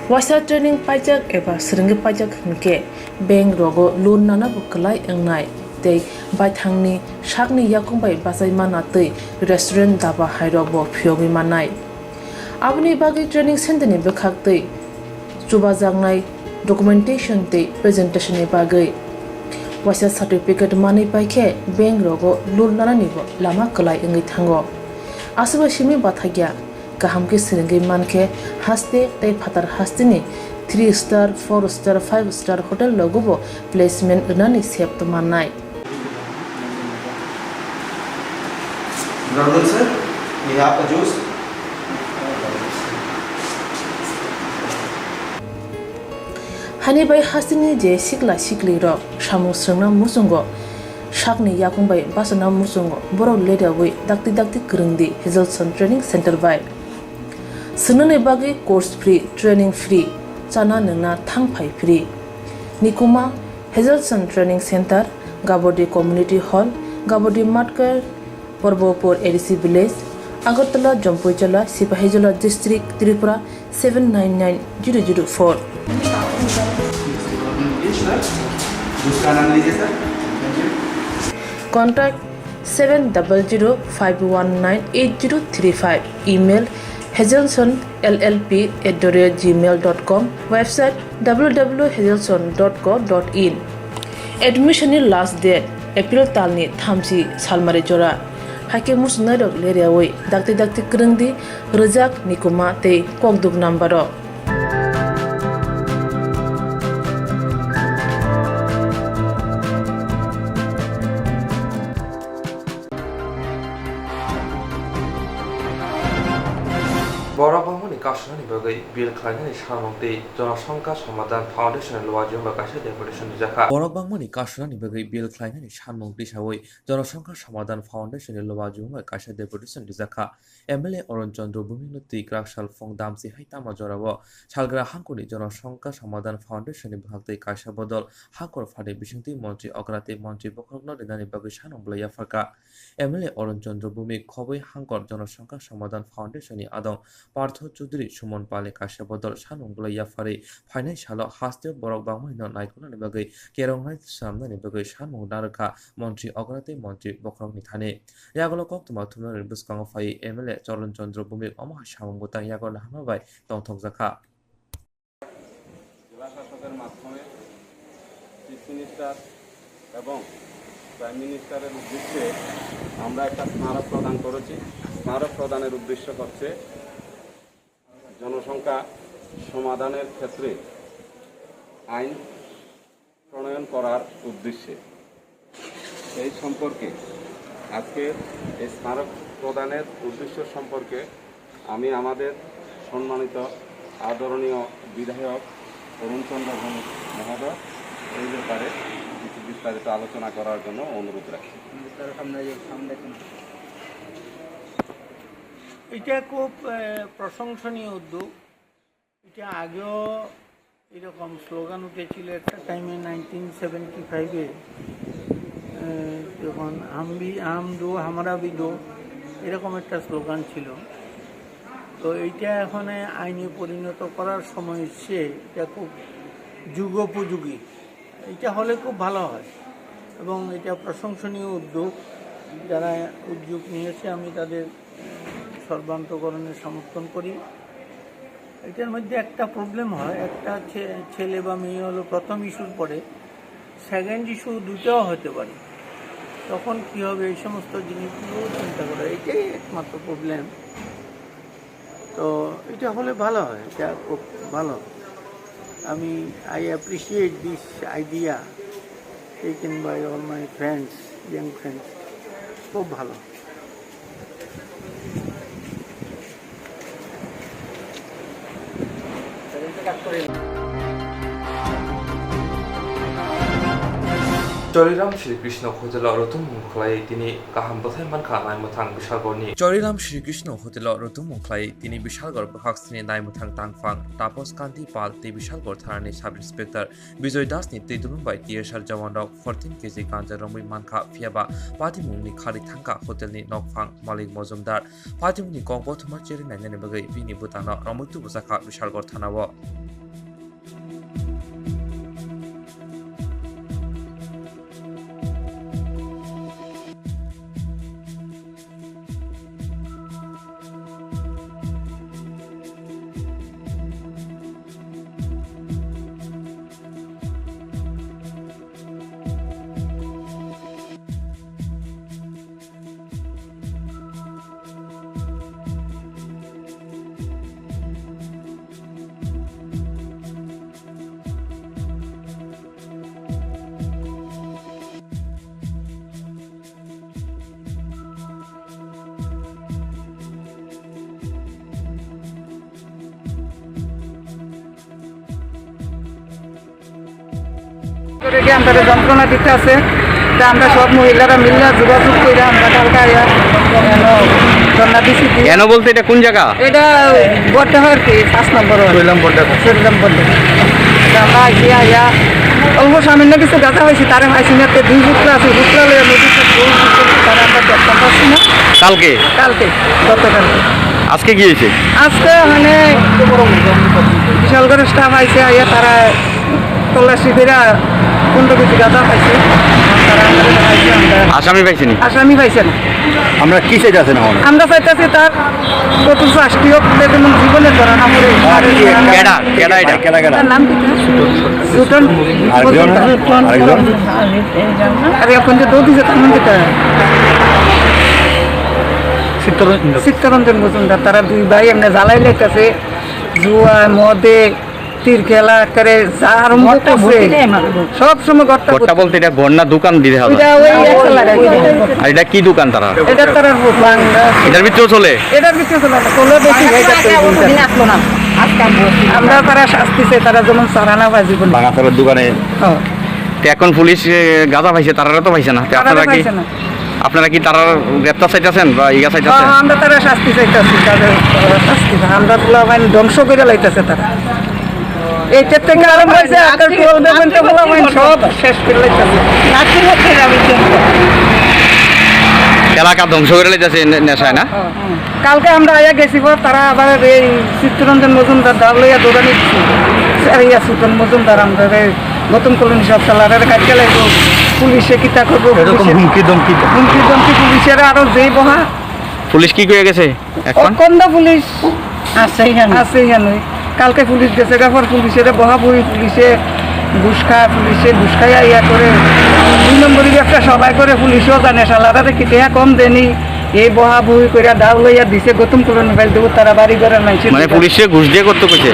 Wasa training pajak eba srungi pajak hingke bank rogo loan nana bo klai engnai tei baithangni sakni yakungbai basai mana tei restaurant daba hairok bo phiogi manai abni bagi training center ni bekhak tei chubajangnai documentation tei presentation ni bagai wasa certificate mani paikhe bank rogo loan nana ni bo lama klai engai thango asuba simi bathagya kaham ke seringai manke haste tei phatar hastini 3 star 4 star 5 star hotel logubo placement unani sep to manai Brother sir, we have a juice. hani bai hastini je sikla sikli ro samu srna musungo shakni yakung bai basana musungo borok leda wi dakti krungdi Hazelson Training Center bai sunane bagi course free training free chana nungna thangphai free nikuma Hazelson Training Center Gabodi Community Hall Gabodi Matkar Porbopur ADC Village Agartala Jampuichala Sipahijala District Tripura 799004 Juice का नाम लीजिए sir. Contact 700-519-8035. Email hazelsonllp@gmail.com. Website www.hazelson.co.in. Admission last date April talni thamsi salmari jora. Hake musnadok leriawai dakti krungdi rejak nikuma te kokduk nambaro. বরাবরনি কাশনানি বাগৈ bill খাইনানি সামগ্রী জনসংখ্যা সমাধান ফাউন্ডেশনের লোয়াজিং বা কাছে ডেপুটেশন জাখা বরাবরনি কাশনানি বাগৈ বিল খাইনানি সামগ্রী সাবই জনসংখ্যা সমাধান ফাউন্ডেশনের লোয়াজিং বা কাছে ডেপুটেশন জাখা এমএলএ অরুণ চন্দ্র ভূমিনতি গ্রাকশাল ফং দামসি হাইতামা জরাব সালগ্রা হাঙ্কুনি জনসংখ্যা সমাধান ফাউন্ডেশনের ভাগতে কাশা বদল হাকর ফাদে বিশিংতি মন্ত্রী অগ্রাতে মন্ত্রী বকরগ্ন দিনানি বাগৈ সানংবলাইয়া ফাকা এমএলএ অরুণ চন্দ্র ভূমি খবই হাঙ্কর জনসংখ্যা সমাধান ফাউন্ডেশননি আদং পার্থ চৌধুরী সুমন পালে কাশা বদল সানংবলাইয়া ফারে ফাইনাই সাল হাস্তে বরক বাংমাইন নাইকুনানি বাগৈ কেরংনাই সামনানি বাগৈ সানমু নারখা মন্ত্রী অগ্রাতে মন্ত্রী বকরগ্নি থানে ইয়াগল কক্তমা থুমনানি বুসকাং ফাই এমএলএ চরণ চন্দ্র ভূমি অমহা সামঙ্গতা ইয়াগল হামাবাই তংথক জাখা জেলা শাসকের মাধ্যমে চিফ মিনিস্টার এবং প্রাইম মিনিস্টারের উদ্দেশ্যে আমরা একটা স্মারক প্রদান করেছি স্মারক প্রদানের উদ্দেশ্য হচ্ছে জনসংখ্যা সমাধানের ক্ষেত্রে আইন প্রণয়ন করার উদ্দেশ্যে এই সম্পর্কে আজকে এই স্মারক প্রদানের উদ্দেশ্য সম্পর্কে আমি আমাদের সম্মানিত আদরণীয় বিধায়ক অরুণ চন্দ্র ভৌমিক মহোদয় এই ব্যাপারে কিছু বিস্তারিত আলোচনা করার জন্য অনুরোধ রাখছি। এটা খুব প্রশংসনীয় উদ্যোগ। এটা আগেও এরকম স্লোগান উঠেছিল একটা টাইমে 1975-এ যখন হাম দো হামারা ভি দো এরকম একটা স্লোগান ছিল। তো এইটা এখন আইনে পরিণত করার সময় এসছে। এটা খুব যুগোপযোগী। এটা হলে খুব ভালো হয় এবং এটা প্রশংসনীয় উদ্যোগ। যারা উদ্যোগ নিয়েছে আমি তাদের সর্বান্তকরণে সমর্থন করি। এটার মধ্যে একটা প্রবলেম হয়, একটা ছেলে বা মেয়ে হলো প্রথম ইস্যুর পরে সেকেন্ড ইস্যু দুটাও হতে পারে। তখন কী হবে এই সমস্ত জিনিসগুলো চিন্তা করা, এটাই একমাত্র প্রবলেম। তো এটা হলে ভালো হয়, এটা খুব ভালো। আমি I appreciate this idea taken by all my friends, young friends. খুব ভালো। চরিরাম শ্রীকৃষ্ণ হোটেল রতুম মুখলাই তিনি কাহাম বথাই মানখা নাইমথাং বিশালগড়নি চরিরাম শ্রীকৃষ্ণ হোটেল রতুম মুখলাই তিনি বিশালগড় বহাগস্তিনি নাইমথাং তাংফাং তাপস কান্তি পাল তে বিশালগড় থানানি সাব ইন্সপেক্টর বিজয় দাসনি তেদুলুমবাই টিএসআর জওয়ান রক 14 কেজি গাঞ্জা রমই মানখা ফিয়াবা পাতিমুংনি খালি থাঙ্কা হোটেলনি নকফাং মালিক মজুমদার পাতিমুংনি কক্বথমা চেরি নাইনানি বাগৈ বিনি বুতানো রমৈতু বুজাখা বিশালগড় থানাও আমরা যন্ত্রণা দিতে আছে আমরা সব মহিলারা মিলে যোগাযোগ করে আমরা কালকে ধর্ণা দিচ্ছি। কেন বলতে এটা কোন জায়গা? এটা বড্ডা হয় কি 5 নম্বর শৈলাম বড্ডা আমরা আইসি আইয়া অল্প সামান্য কিছু গাছা হয়েছি তারা হাইছি না 2 ফুটলা আছে ফুটলা তারা আমরা দেখতে পাচ্ছি না। কালকে গতকালকে আজকে কি হয়েছে? আজকে মানে বিশাল করে স্টাফ আইসে আইয়া তারা তল্লাশি করে 15 কেজি গাঁজা পাইছে। আসামি পাইছেনি? আসামি পাইছে না। আমরা কি চাইতেছি না? আমরা চাইতেছি তার প্রথম শাস্তি হোক, যেমন জীবনে ধরা না পড়ে। তার নাম কি? সুটন। আর এখন যে দৌড় দিছে তার নাম কি? চিত্তরঞ্জন মজুমদার। তারা 2 ভাই এমনি জ্বালাই লাইতেছে, জুয়া মদে তীর খেলা করে যা আরম্ভ করছে সব সময় ঘরটা বলতে এটা ঘর না দোকান দিতে হবে? আর এটা কি দোকান তারা? এটার ভিতরে চলে? এটার ভিতরে চলে না। আমরা তারা শাস্তি চাই, তারা যেমন সারানা বাজি ভাঙাচোরের দোকানে। এখন পুলিশ গাঁজা পাইছে, তারা তো পাইছে না। আপনারা কি তারা গ্রেপ্তার চাইতেছেন বা ইয়া চাইতেছেন? আমরা তারা শাস্তি চাইতেছি, তাদের শাস্তি। আমরা ধ্বংস করে লাইতেছে তারা। এইটার থেকে আরম্ভ হয়েছে সব শেষ করে লাইতেছে। এলাকা ধ্বংস করে লাইতেছে নেশায় না? কালকে আমরা আয়া গেছি, তারা আবার এই চিত্তরঞ্জন মজুমদার দাঁড় লইয়া দৌড়ানি সুতন মজুমদার আমরা নতুন কলোনি সব চালার কাটতে লাগবো। পুলিশে কিতা করবো, হুমকি দমকি পুলিশের আরো যেই বহা। পুলিশ কি করে গেছে? কোনটা পুলিশ আছে এখানে? কালকে পুলিশ গেছে, গাফর পুলিশের বহা বই, পুলিশে ঘুষ খায়, ইয়া করে 2 নম্বরই একটা সবাই করে। পুলিশও জানে সালারে কি টেহা কম দেনি, এই বহা বই করে দাও লইয়া দিছে। গৌতম কলোনি ফাইল দেবো তারা বাড়ি ঘরের মানুষ মানে পুলিশে ঘুষ দিয়ে করতে কইছে।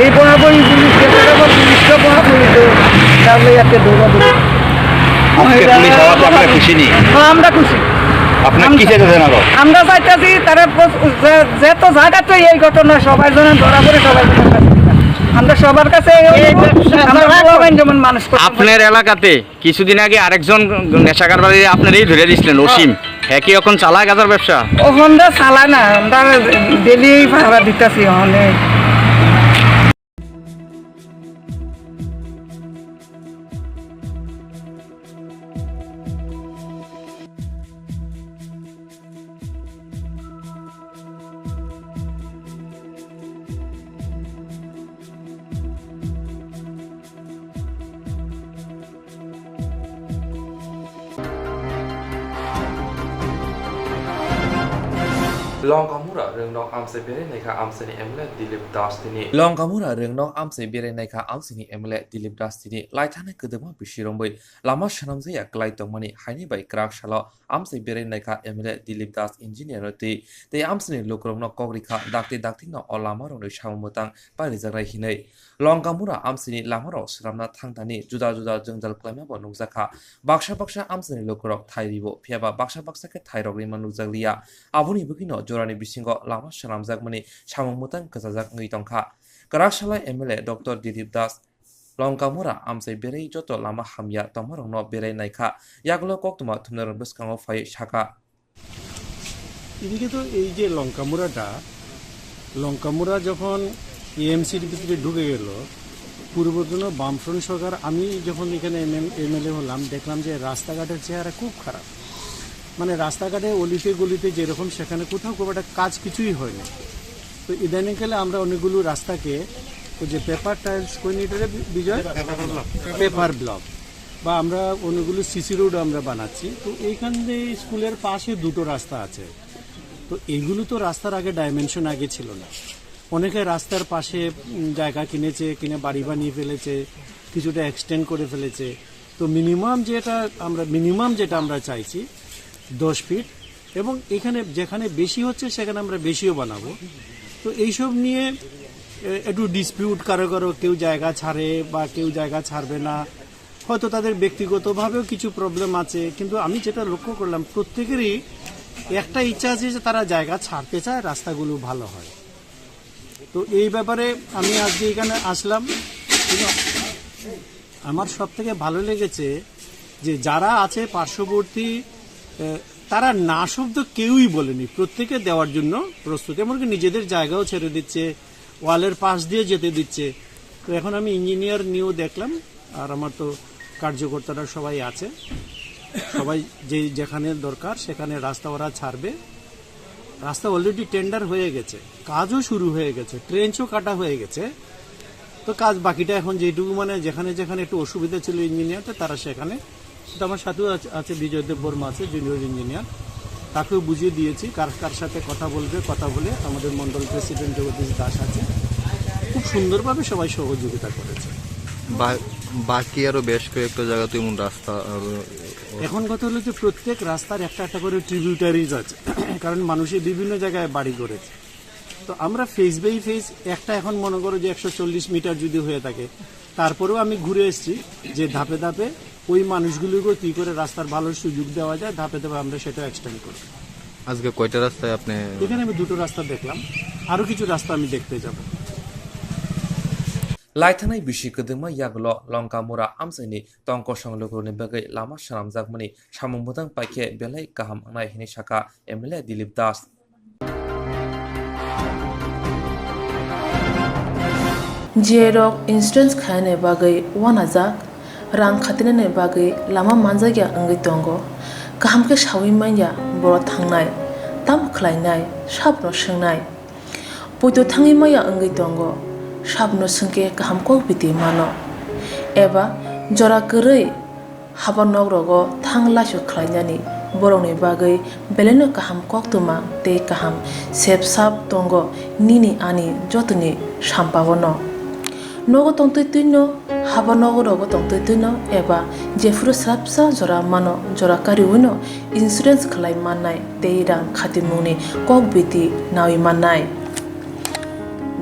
এই বহা বই পুলিশ গেছে, গাফর পুলিশও বহা বই দাও লইয়াতে দৌড়া দেবো। আমরা খুশি নি? আমরা খুশি। আমরা চাইতেছি তারা যেত জায়গাতে এই ঘটনা সবাই জনে ধরা পড়ে, সবাই আমরা সবার কাছে যেমন মানুষ। আপনার এলাকাতে কিছুদিন আগে আরেকজন নেশাকার বাড়ি আপনারই ধরে দিচ্ছিলেন, অসীম। হ্যাঁ, কি এখন চালায় গাঁজার ব্যবসা? ওখানটা চালায় না, আমরা ডেলি ভাড়া দিতেছি। ওখানে লংকামুরা রংনক আমসে বেরেনাইখা আমসেনি এমলে দিলীপ দাস তিনি লংকামুরা রংনক আমসে বেরেনাইখা আমসেনি এমলে দিলীপ দাস তিনি লাইথানে কদমা বিশিরंबै লামা সানামজাया ক্লাইতংমানি হাইনি বাই ক্রাকশালা আমসে বেরেনাইখা এমলে দিলীপ দাস ইঞ্জিনিয়ার তে আমসেনি লোকরংনক কগরিখা দাকতি ন অলামারংनि সামমতাं पारिजाग्राय हिनै लंकामुरा आमसिनि लामाराव स्रामना थांतानि जुदा जुदा जंजाल क्लाइमाबो नुजाखा बाक्सा आमसिनि लोकरक थाइरिबो फियाबा बाक्सा के थाइरगनि मान नुजागलिया आबुनि बुकिनो जरानि बिसिंगो लामा सानामजाकमानि साममतां गजाजाक ngै तंखा कराकशाला एमएलए डॉक्टर दिलीप दास लंकामुरा आमसै बेरै जत लामा हामया तमरंनो बेरै नायखा यागलो कोक्तमा थुमनर बसकांगो फाय शाखा এদিকে তো এই যে লঙ্কামুরা যখন এএমসির ভিতরে ঢুকে গেল, পূর্বতন বামফ্রন্ট সরকার, আমি যখন এখানে এমএলএ হলাম দেখলাম যে রাস্তাঘাটের চেহারা খুব খারাপ। মানে রাস্তাঘাটে অলিতে গলিতে যেরকম সেখানে কোথাও খুব একটা কাজ কিছুই হয়নি। তো ইদানিংকালে আমরা অনেকগুলো রাস্তাকে ওই যে পেপার টাইলস বিজয় পেপার ব্লক বা আমরা অনেকগুলো সিসি রোড আমরা বানাচ্ছি। তো এইখান দিয়ে স্কুলের পাশে 2টো রাস্তা আছে। তো এইগুলো তো রাস্তার আগে ডাইমেনশন আগে ছিল না। অনেকে রাস্তার পাশে জায়গা কিনে বাড়ি বানিয়ে ফেলেছে, কিছুটা এক্সটেন্ড করে ফেলেছে। তো মিনিমাম যেটা আমরা চাইছি 10 ফিট, এবং এখানে যেখানে বেশি হচ্ছে সেখানে আমরা বেশিও বানাবো। তো এইসব নিয়ে একটু ডিসপিউট, কারো কেউ জায়গা ছাড়ে বা কেউ জায়গা ছাড়বে না, হয়তো তাদের ব্যক্তিগতভাবেও কিছু প্রবলেম আছে। কিন্তু আমি যেটা লক্ষ্য করলাম প্রত্যেকেরই একটা ইচ্ছা আছে যে তারা জায়গা ছাড়তে চায়, রাস্তাগুলো ভালো হয়। তো এই ব্যাপারে আমি আজকে এখানে আসলাম। আমার সব থেকে ভালো লেগেছে যে যারা আছে পার্শ্ববর্তী তারা না শব্দ কেউই বলেনি, প্রত্যেকে দেওয়ার জন্য প্রস্তুত, এমনকি নিজেদের জায়গাও ছেড়ে দিচ্ছে, ওয়ালের পাশ দিয়ে যেতে দিচ্ছে। তো এখন আমি ইঞ্জিনিয়ার নিয়েও দেখলাম, আর আমার তো কার্যকর্তারা সবাই আছে, সবাই যেখানে দরকার সেখানে রাস্তা ওরা ছাড়বে। রাস্তা অলরেডি টেন্ডার হয়ে গেছে, কাজও শুরু হয়ে গেছে, ট্রেঞ্চও কাটা হয়ে গেছে। তো কাজ বাকিটা এখন যেটুকু মানে যেখানে যেখানে একটু অসুবিধা ছিল ইঞ্জিনিয়ারটা তারা সেখানে, তো আমার সাথেও আছে বিজয়দেব বর্মা আছে জুনিয়র ইঞ্জিনিয়ার, তাকেও বুঝিয়ে দিয়েছি কার কার সাথে কথা বলবে। কথা বলে আমাদের মন্ডল প্রেসিডেন্ট জগদীশ দাস আছে, খুব সুন্দরভাবে সবাই সহযোগিতা করেছে। বাকি আরো বেশ কয়েকটা জায়গাতে এমন রাস্তা এখন কথা হলো যে প্রত্যেক রাস্তার একটা একটা করে ট্রিবিউটারিজ আছে, কারণ মানুষের বিভিন্ন জায়গায় বাড়ি করেছে। তো আমরা ফেস বাই ফেস একটা এখন মনে করো যে 140 মিটার যদি হয়ে থাকে, তারপরেও আমি ঘুরে এসেছি যে ধাপে ধাপে ওই মানুষগুলোকে কি করে রাস্তার ভালো সুযোগ দেওয়া যায়, ধাপে ধাপে আমরা সেটা এক্সটেন্ড করি। আজকে কয়টা রাস্তায় আপনি? এখানে আমি 2টো রাস্তা দেখলাম, আরো কিছু রাস্তা আমি দেখতে যাব। লাইথাनाय बिसि गोदोमा यागल लंकामुरा आमसाइनि तंक संलोकनि बागै लामा सारामजाकमनि सामुंबोदां पाइखे बेलाय गाहाम नाय हिनि साका एमएलए दिलीप दास जिएरक इन्सुरेन्स खायने बागै वानाजाक रां खातिने बागै लामा मानजागिया अंगै दंगो गाहामके सावै माइया बर थांनाय ताम खलायनाय साबनो सोंनाय बयदो थाङै माइया अंगै दंगो साबनो सोंके गाहामको बिदि मानो एबा जरा गोरै हाबा नगरगो थांलासो खलायनानि बरंनि बागै बेलेनो गाहाम कक्तमा ते गाहाम सेब साब दंगो निनि आनि जतनि साम्पावनो नगो तंतैतैनो हाबा नगरगो तंतैतैनो एबा जेफुरो स्राबसा जरा मानो जरा कारिउनो इन्सुरेन्स खलाय माननाय ते रां खातिमुनि कक बिदि नावि माननाय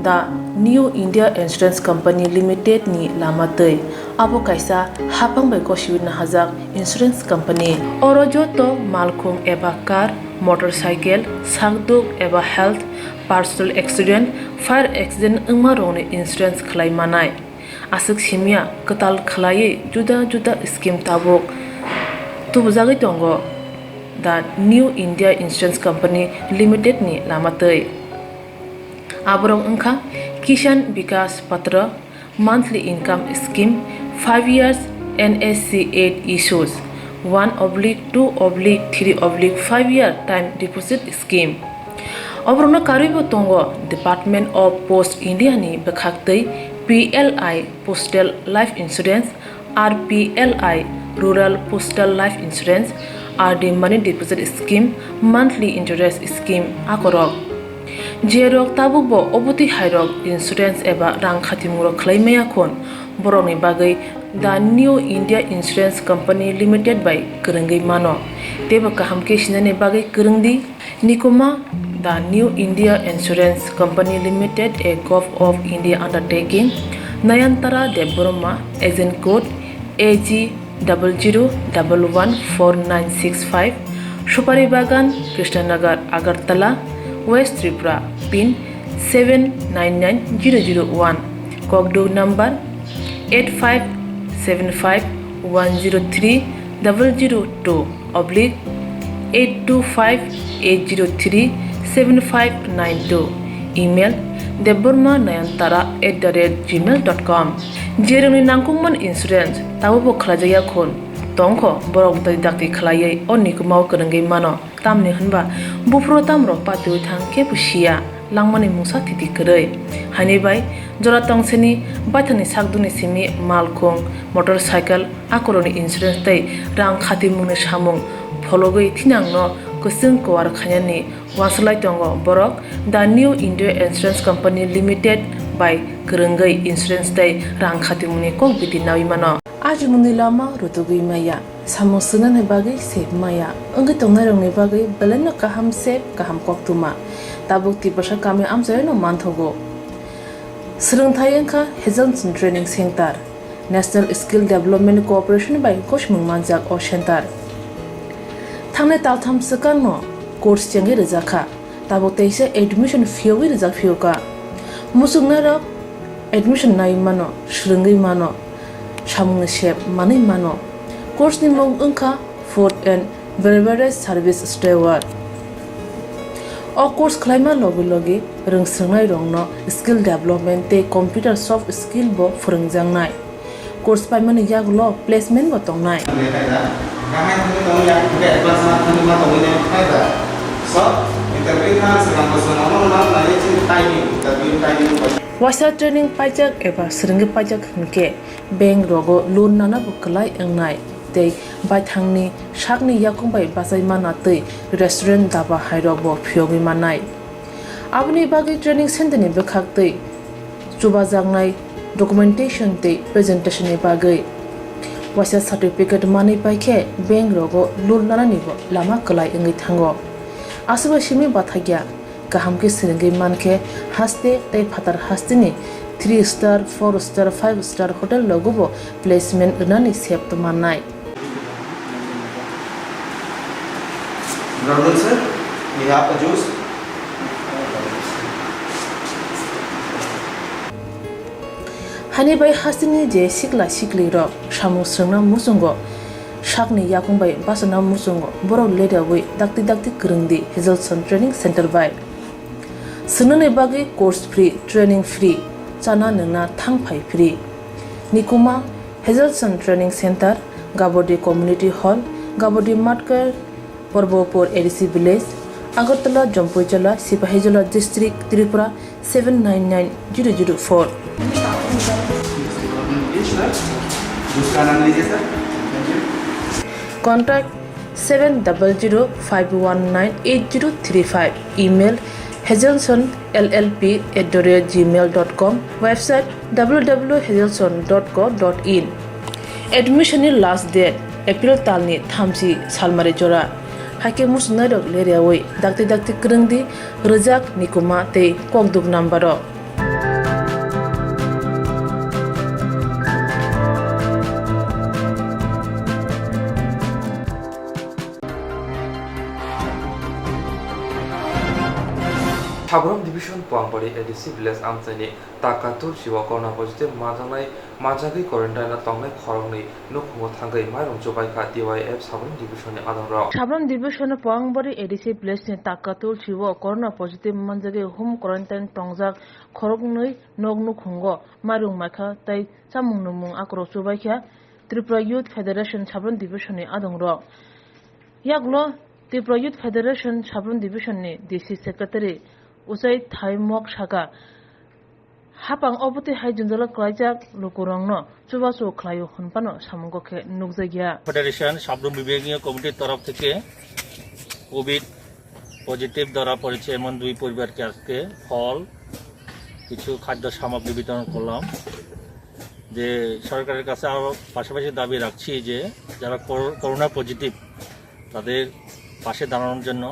दा new India insurance company limited नि लामातै आबो कायसा हापांबाय गसिबिनो हाजाक इंश्योरेंस कंपनी अरो जतो मालखुं एबा कार मोटरसाइकेल सागदुक एबा health personal accident fire accident अंगमा रोने इंश्योरेंस खलाय मानाय आसक सिमिया कताल खलायै जुदा जुदा स्कीम ताबक तुबजागै दंगो दा new India insurance company limited नि लामातै आबरं अंखा किसान विकास पत्र monthly income scheme 5 years NSC 8 issues 1/2/3/5 year time deposit scheme अब्रनो कारिबो तंगो डिपार्टमेंट ऑफ पोस्ट इंडिया नि बखाक्तै PLI postal life insurance RPLI rural postal life insurance RD money deposit scheme monthly interest scheme आकरक जेरक ताबुकबो अबति हायरक इन्सुरेन्स एबा रां खातिमुरो खलायमाया खन बरनि बागै दा new India insurance company limited बाय गोरोंगै मानो तेबो गाहामके सिनानै बागै गोरोंदि निकोमा दा new India insurance company limited a gov of India undertaking Nayantara Debbarma agent code AG00114965 सुपारी बागान Krishnanagar Agartala West Tripura pin 799001 Kokdo number 85751020/82580375592 email deborma9antara@gmail.com जेरनि नांगौमोन इंश्योरेंस ताबो खलाजाया खन तंखो बरक दै दाक्ति खलायै अनिको माव गोरोंगै मानो तामनि होनबा बुफ्रो तामरो पातिउ थां के बुसिया लांमानि मुसा तिति करै हानिबाय जरा तंसेनि बाथानि सागदुनि सिमि मालखुं मोटरसाइकेल आकरनि इन्सुरेन्स दै रां खाति मुनि सामुं फलगै थिनांनो गोसों कवार खायानि वासलाय दंगो बरक दा new India insurance company limited बाय गोरोंगै इन्सुरेन्स दै रां खाति मुनि कक बिदि नावि मानो आज मुनि लामा रुतुगै माया सामसुनानै बागै सेब माया अंगै तंनाय रंनि बागै बेलेनो गाहाम सेब गाहाम कक्तुमा ताबुक तिबसा कामे आमजायनो मानथगो सोलोंथायखा हेजनसन training centre national skill development cooperation बाय कोशमुं मानजाक अ सेंटर थांनाय तालथाम सकानो कोर्स चेंगे रजाखा ताबुक तैसे एडमिशन फियोगै रजाक फियोका मुसुगनारक एडमिशन नाय मानो सोलोंगै मानो samung shep manai mano course ni mong ungkha food and beverage service steward o course khlaima logi rungsrangnai rongno skill development te computer soft skill bo phurungjangnai course paimani yaglo placement bo tongnai wasa training pajak eba srenge pajak hingke bank rogo loan nana bo klai engnai tei baithangni sakni yakungbai basai mana tei restaurant daba hairok bo phiogi manai abni bagi training center ni bekhak tei chubajangnai documentation tei presentation ni bagai wasa certificate mani paikhe bank rogo loan nana ni bo lama klai engai thango asaba simi bathagya kahamke srenge manke haste tei phatar hastini 3 star 4 star 5 star hotel logobo placement unani sep to manai Brother sir, we have a juice. hani bai hastini je sikla sikli ro samu srna musungo sakni yakungbai basana musungo borok leda wi dakti krungdi Hazelson training center bai sunane bagi course free training free chana nungna thangphai free nikuma Hazelson training center Gabodi community hall Gabodi matkar Porbopur ADC village Agartala Jampuijala Sipahijala district Tripura 799004 Juice का नाम लीजिए sir. contact 700-519-8035 email hazelsonllp@gmail.com website www.hazelson.co.in admission ni last date April talni thamsi salmari jora hake musna dok leriawai dakti krungdi rejak nikuma tei kokduk nambaro Sabram division Puangbari ADC village amchani takatur siwa corona positive majagi quarantine tongnai khorongni nukhumo thangai mairom jobaikha DYF Sabram division ni adongrok Sabram division Puangbari ADC village ni takatur siwa corona positive manjagi home quarantine tongjak khorognoi nognu khungo marung makha tai chamung numung akro jobaikha Tripura Youth Federation Sabram division ni adongrok yaklo Tripura Youth Federation Sabram division ni DC secretary usai thai mok saka hapang obuti hai junjala klaijak lukurangno chubasu khlayo hunpano samungokhe nukjagya federation Sabroom বিভাগীয় কমিটির তরফ থেকে Covid positive ধরা পড়েছে এমন 2 পরিবারকে আজকে ফল কিছু খাদ্য সামগ্রী বিতরণ করলাম যে সরকারের কাছে আরো পাশাপাশি দাবি রাখছি যে যারা করোনা পজিটিভ তাদের পাশে দাঁড়ানোর জন্য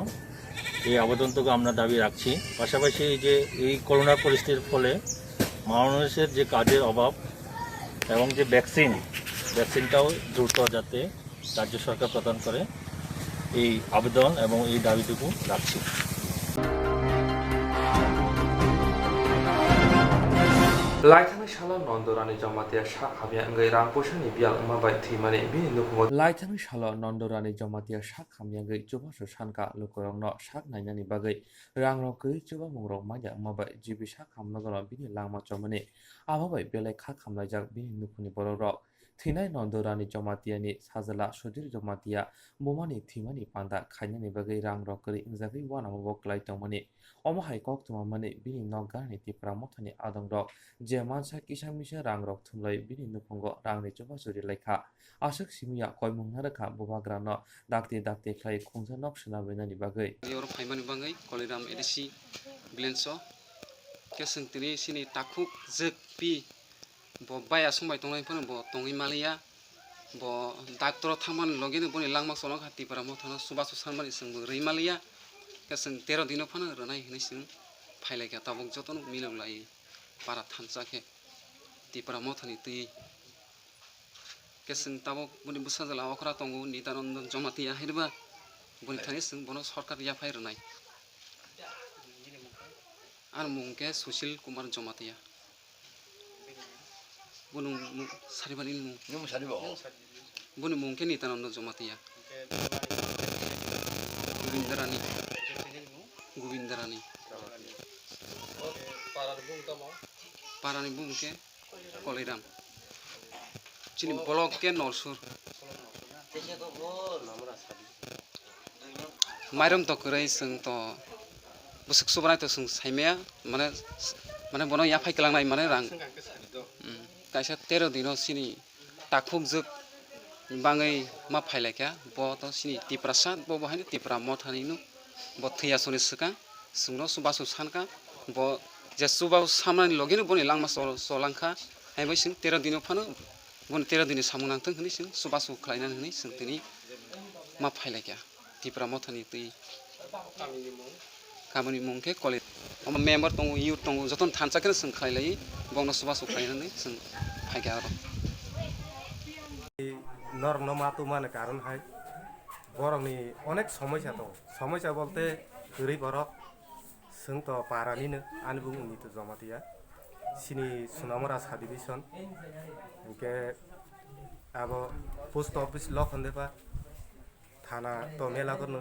এই আবেদনটুকু আমরা দাবি রাখছি পাশাপাশি যে এই করোনা পরিস্থিতির ফলে মানুষের যে কাজের অভাব এবং যে ভ্যাকসিনটাও দ্রুত যাতে রাজ্য সরকার প্রদান করে এই আবেদন এবং এই দাবিটুকু রাখছি Laithani shala nondorani jamatia shak hamya ngai rang poshani bial mabai thimani bini nukhumo Laithani shala nondorani jamatia shak hamya ngai chubasu shanka lukorongno shak nainani bagai rang rokui chuba mungrok maya mabai jibi shak hamnogoro bini langma chomani amabai belai khak hamlaijak bini nukhuni borok Thinai nondorani jamatia ni sajala sudir jamatia bomani thimani panda khainani bagai rang rokuri ingjagui wanamo boklai tongmani Omahai Koktwma mani bini nogani tipra mothani adongrok je mansa kisamisa rangrok thumlai bini nukhungo rangni chubasuri lekha ashak simia koimung narakha bobagrano dakte khlai khungsa nok sinabenani bagai Europe Haimani Bangai Koliram ADC Blenso Kesentri sini takuk zek pi bo baya sumbai tonglai phono bo tongi malia bo doctor thangman login boni langma sono khati para mothana subasu sanmani singbu reimalia keseng 13 dino phono ranai hinai sing phailai ka tabok joton miloglai para thansake tipara mothani tui keseng tabok boni busajala okra tongu nidarandan jamatia hirba boni thani sing bono sarkar ya phai ranai ar mungke Sushil Kumar Jamatia bunu saribani mung bunu mungke Nitananda Jomatiya Govindarani parani bungke Koliram chini bolok ke Norsur mairam to kurai sung to busuk subrai to sung saimea mane bono ya phai kelangnai mane rang kaisa 13 dino sini takhuk juk bangai ma phailakya bo to sini tiprasad bo bahai tipra mothani nu bo thia soni saka sungno subasu sanka bo je suba samani login boni langma solangkha hai bai sing 13 dino phano bon 13 dini samung nangthang hini sing subasu khlainan hini sing tini ma phailakya tipra mothani tui kamani mungke kole ama member tong youth tong joton thanchakena sing khlailai bongno subasu khlainan ni sing phaikya ro নরম মাতু মানে কারণ হয় বরংনি অনেক সমস্যা তো সমস্যা বলতে গরিব বরক जों तो पारानिनो आनि बुं उनितो जमातिया सिनि सुनामरा सा डिविजन इनके अब पोस्ट ऑफिस लखनदेबा थाना तो मेला गर्नु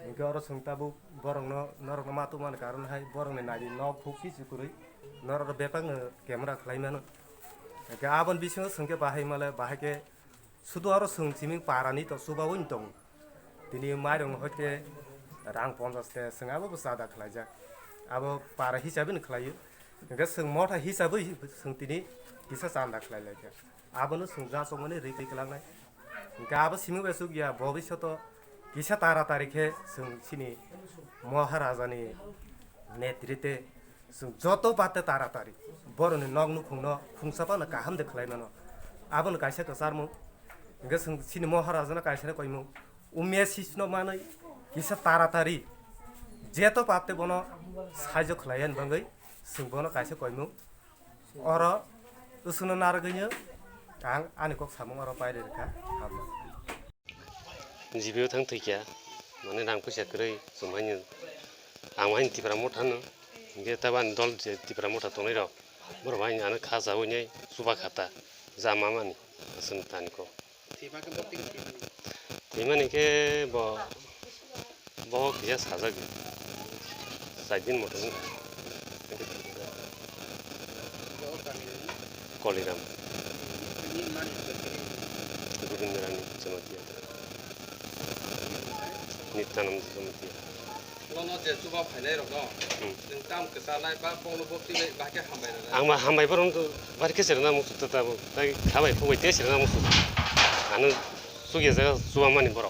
इनके अर संताबु बरंग नरक मातु मान कारण हाय बरंग नायि न फुकि जुकुरै नरक बेपांग क्यामेरा खलाइमानो इनके आबन बिसिङ संके बाहाय माले बाहायके सुदु अर सों चिमिं पारानि तो सुबावुन दं दिनै माइरं हते रां 50 टे सोंआबो सादा खलायजा अब पारा हिसाबै खलायो इनके सों मथा हिसाबै सों दिनै किसा चांदा खलायलायके आबनो सों जासमने रैखै खलांनाय इनके आबो सिमिं बेसु गया भविष्यत किसा तारा तारिखे जों सिनि महाराजानि नेतृत्वे जों जत बाते तारा तारि बरनि नगनु खुंनो खुंसाबानो गाहाम देखलायमानो आबनो कायसा कसारमु इनके जों सिनि महाराजाना कायसा कयमु उमे सिस्नो मानै किसा तारा तारि जेतो बाते बनो साइज खलायन बंगै जों बनो कायसा कयमु अर उसुनो नारगैनो आं आनिकक सामु अर बायरे रेखा हाबो जिबेयाव थांथैखिया माने रां फैसा करै जमायनो आं माइन तिफ्रा मथानो बे ताबान दल जे तिफ्रा मथा तनै र बर माइन आनो खाजा होइनै सुबा खाता जामा मानि जों तानिको तिमाने के ब किया साजा गे साइदिन मथन कलिराम गोविंदरानी Jamatia Nitananda Jomatiya. Lono je suba phailai ro no. Nung tam kesalai ba ponglo bokti le ba ke hambai ra. Ang ma hambai baron to bar ke serna musu tata bo. Tai khabai phoi te serna musu. Anu suge jaga suba mani boro.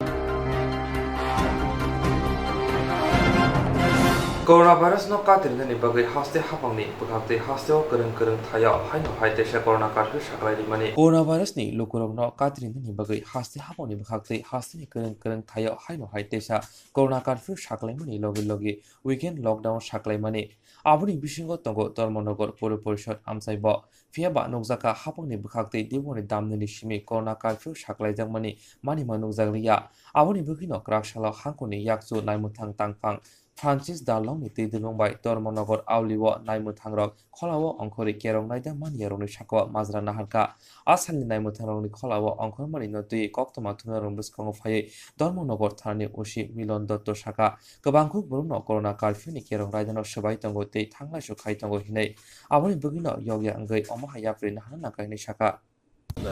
Coronavirus no katin ni bagai haste hapangni bukakte hasteo kereng thaya haino haite se corona curfew saklai mani coronavirus ni lukurok no katin ni bagai haste hapangni bukakte haste ni kereng thaya haino haite sa corona curfew saklai mani logi weekend lockdown saklai mani aboni bisingo tongo Dharmanagor Pura Porishod amsaibo fiaba nokjaka hapangni bukakte diboni damni simi corona curfew saklai jangmani mani manukjakliya aboni bukino krakshala hangkoni yakchu naimutang tangpang Francis Dalong ni Tidilong by Dharmanagor Auliwo Naimuthangrok Kholawo Angkhori Kerong Naida Maniyaroni Shako Mazra Naharka Asali Naimuthangrokni Kholawo Angkhor Mani Notui Koktwma Thunarong Biskongo Phai Dharmanagor Thani Ushi Milon Dotto Shaka Gobangkhuk Borno Corona Curfew ni Kerong Raidano Sabai Tongo Tei Thanglai Sukhai Tongo Hinai Aboni Bugino Yogya Angai Omahayapri Nahana Kaini Shaka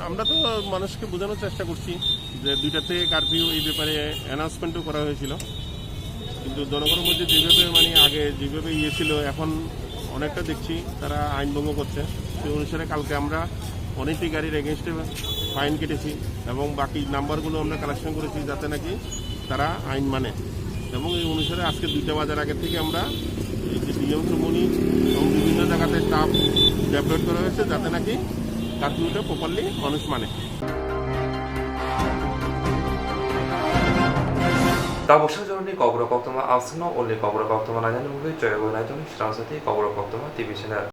আমরা তো মানুষকে বোঝানোর চেষ্টা করছি যে দুইটাতে curfew এই ব্যাপারে অ্যানাউন্সমেন্টও করা হয়েছিল কিন্তু জনগণের মধ্যে যেভাবে মানে আগে যেভাবে ছিল এখন অনেকটা দেখছি তারা আইন ভঙ্গ করছে সেই অনুসারে কালকে আমরা অনেকটি গাড়ির এগেনস্টে ফাইন কেটেছি এবং বাকি নাম্বারগুলো আমরা কালেকশন করেছি যাতে নাকি তারা আইন মানে এবং এই অনুসারে আজকে 2টা বাজার আগে থেকে আমরা এই যে নিয়মসমূহ এবং বিভিন্ন জায়গাতে স্টাফ ডেভেলপ করা হয়েছে যাতে নাকি কারফিউটা প্রপারলি মানুষ মানে Dabosha Jorni Kokborok Koktwma Asno Only Kokborok Koktwma Najan Mugi Joy Go Naitoni Swrangchati Kokborok Koktwma TV channel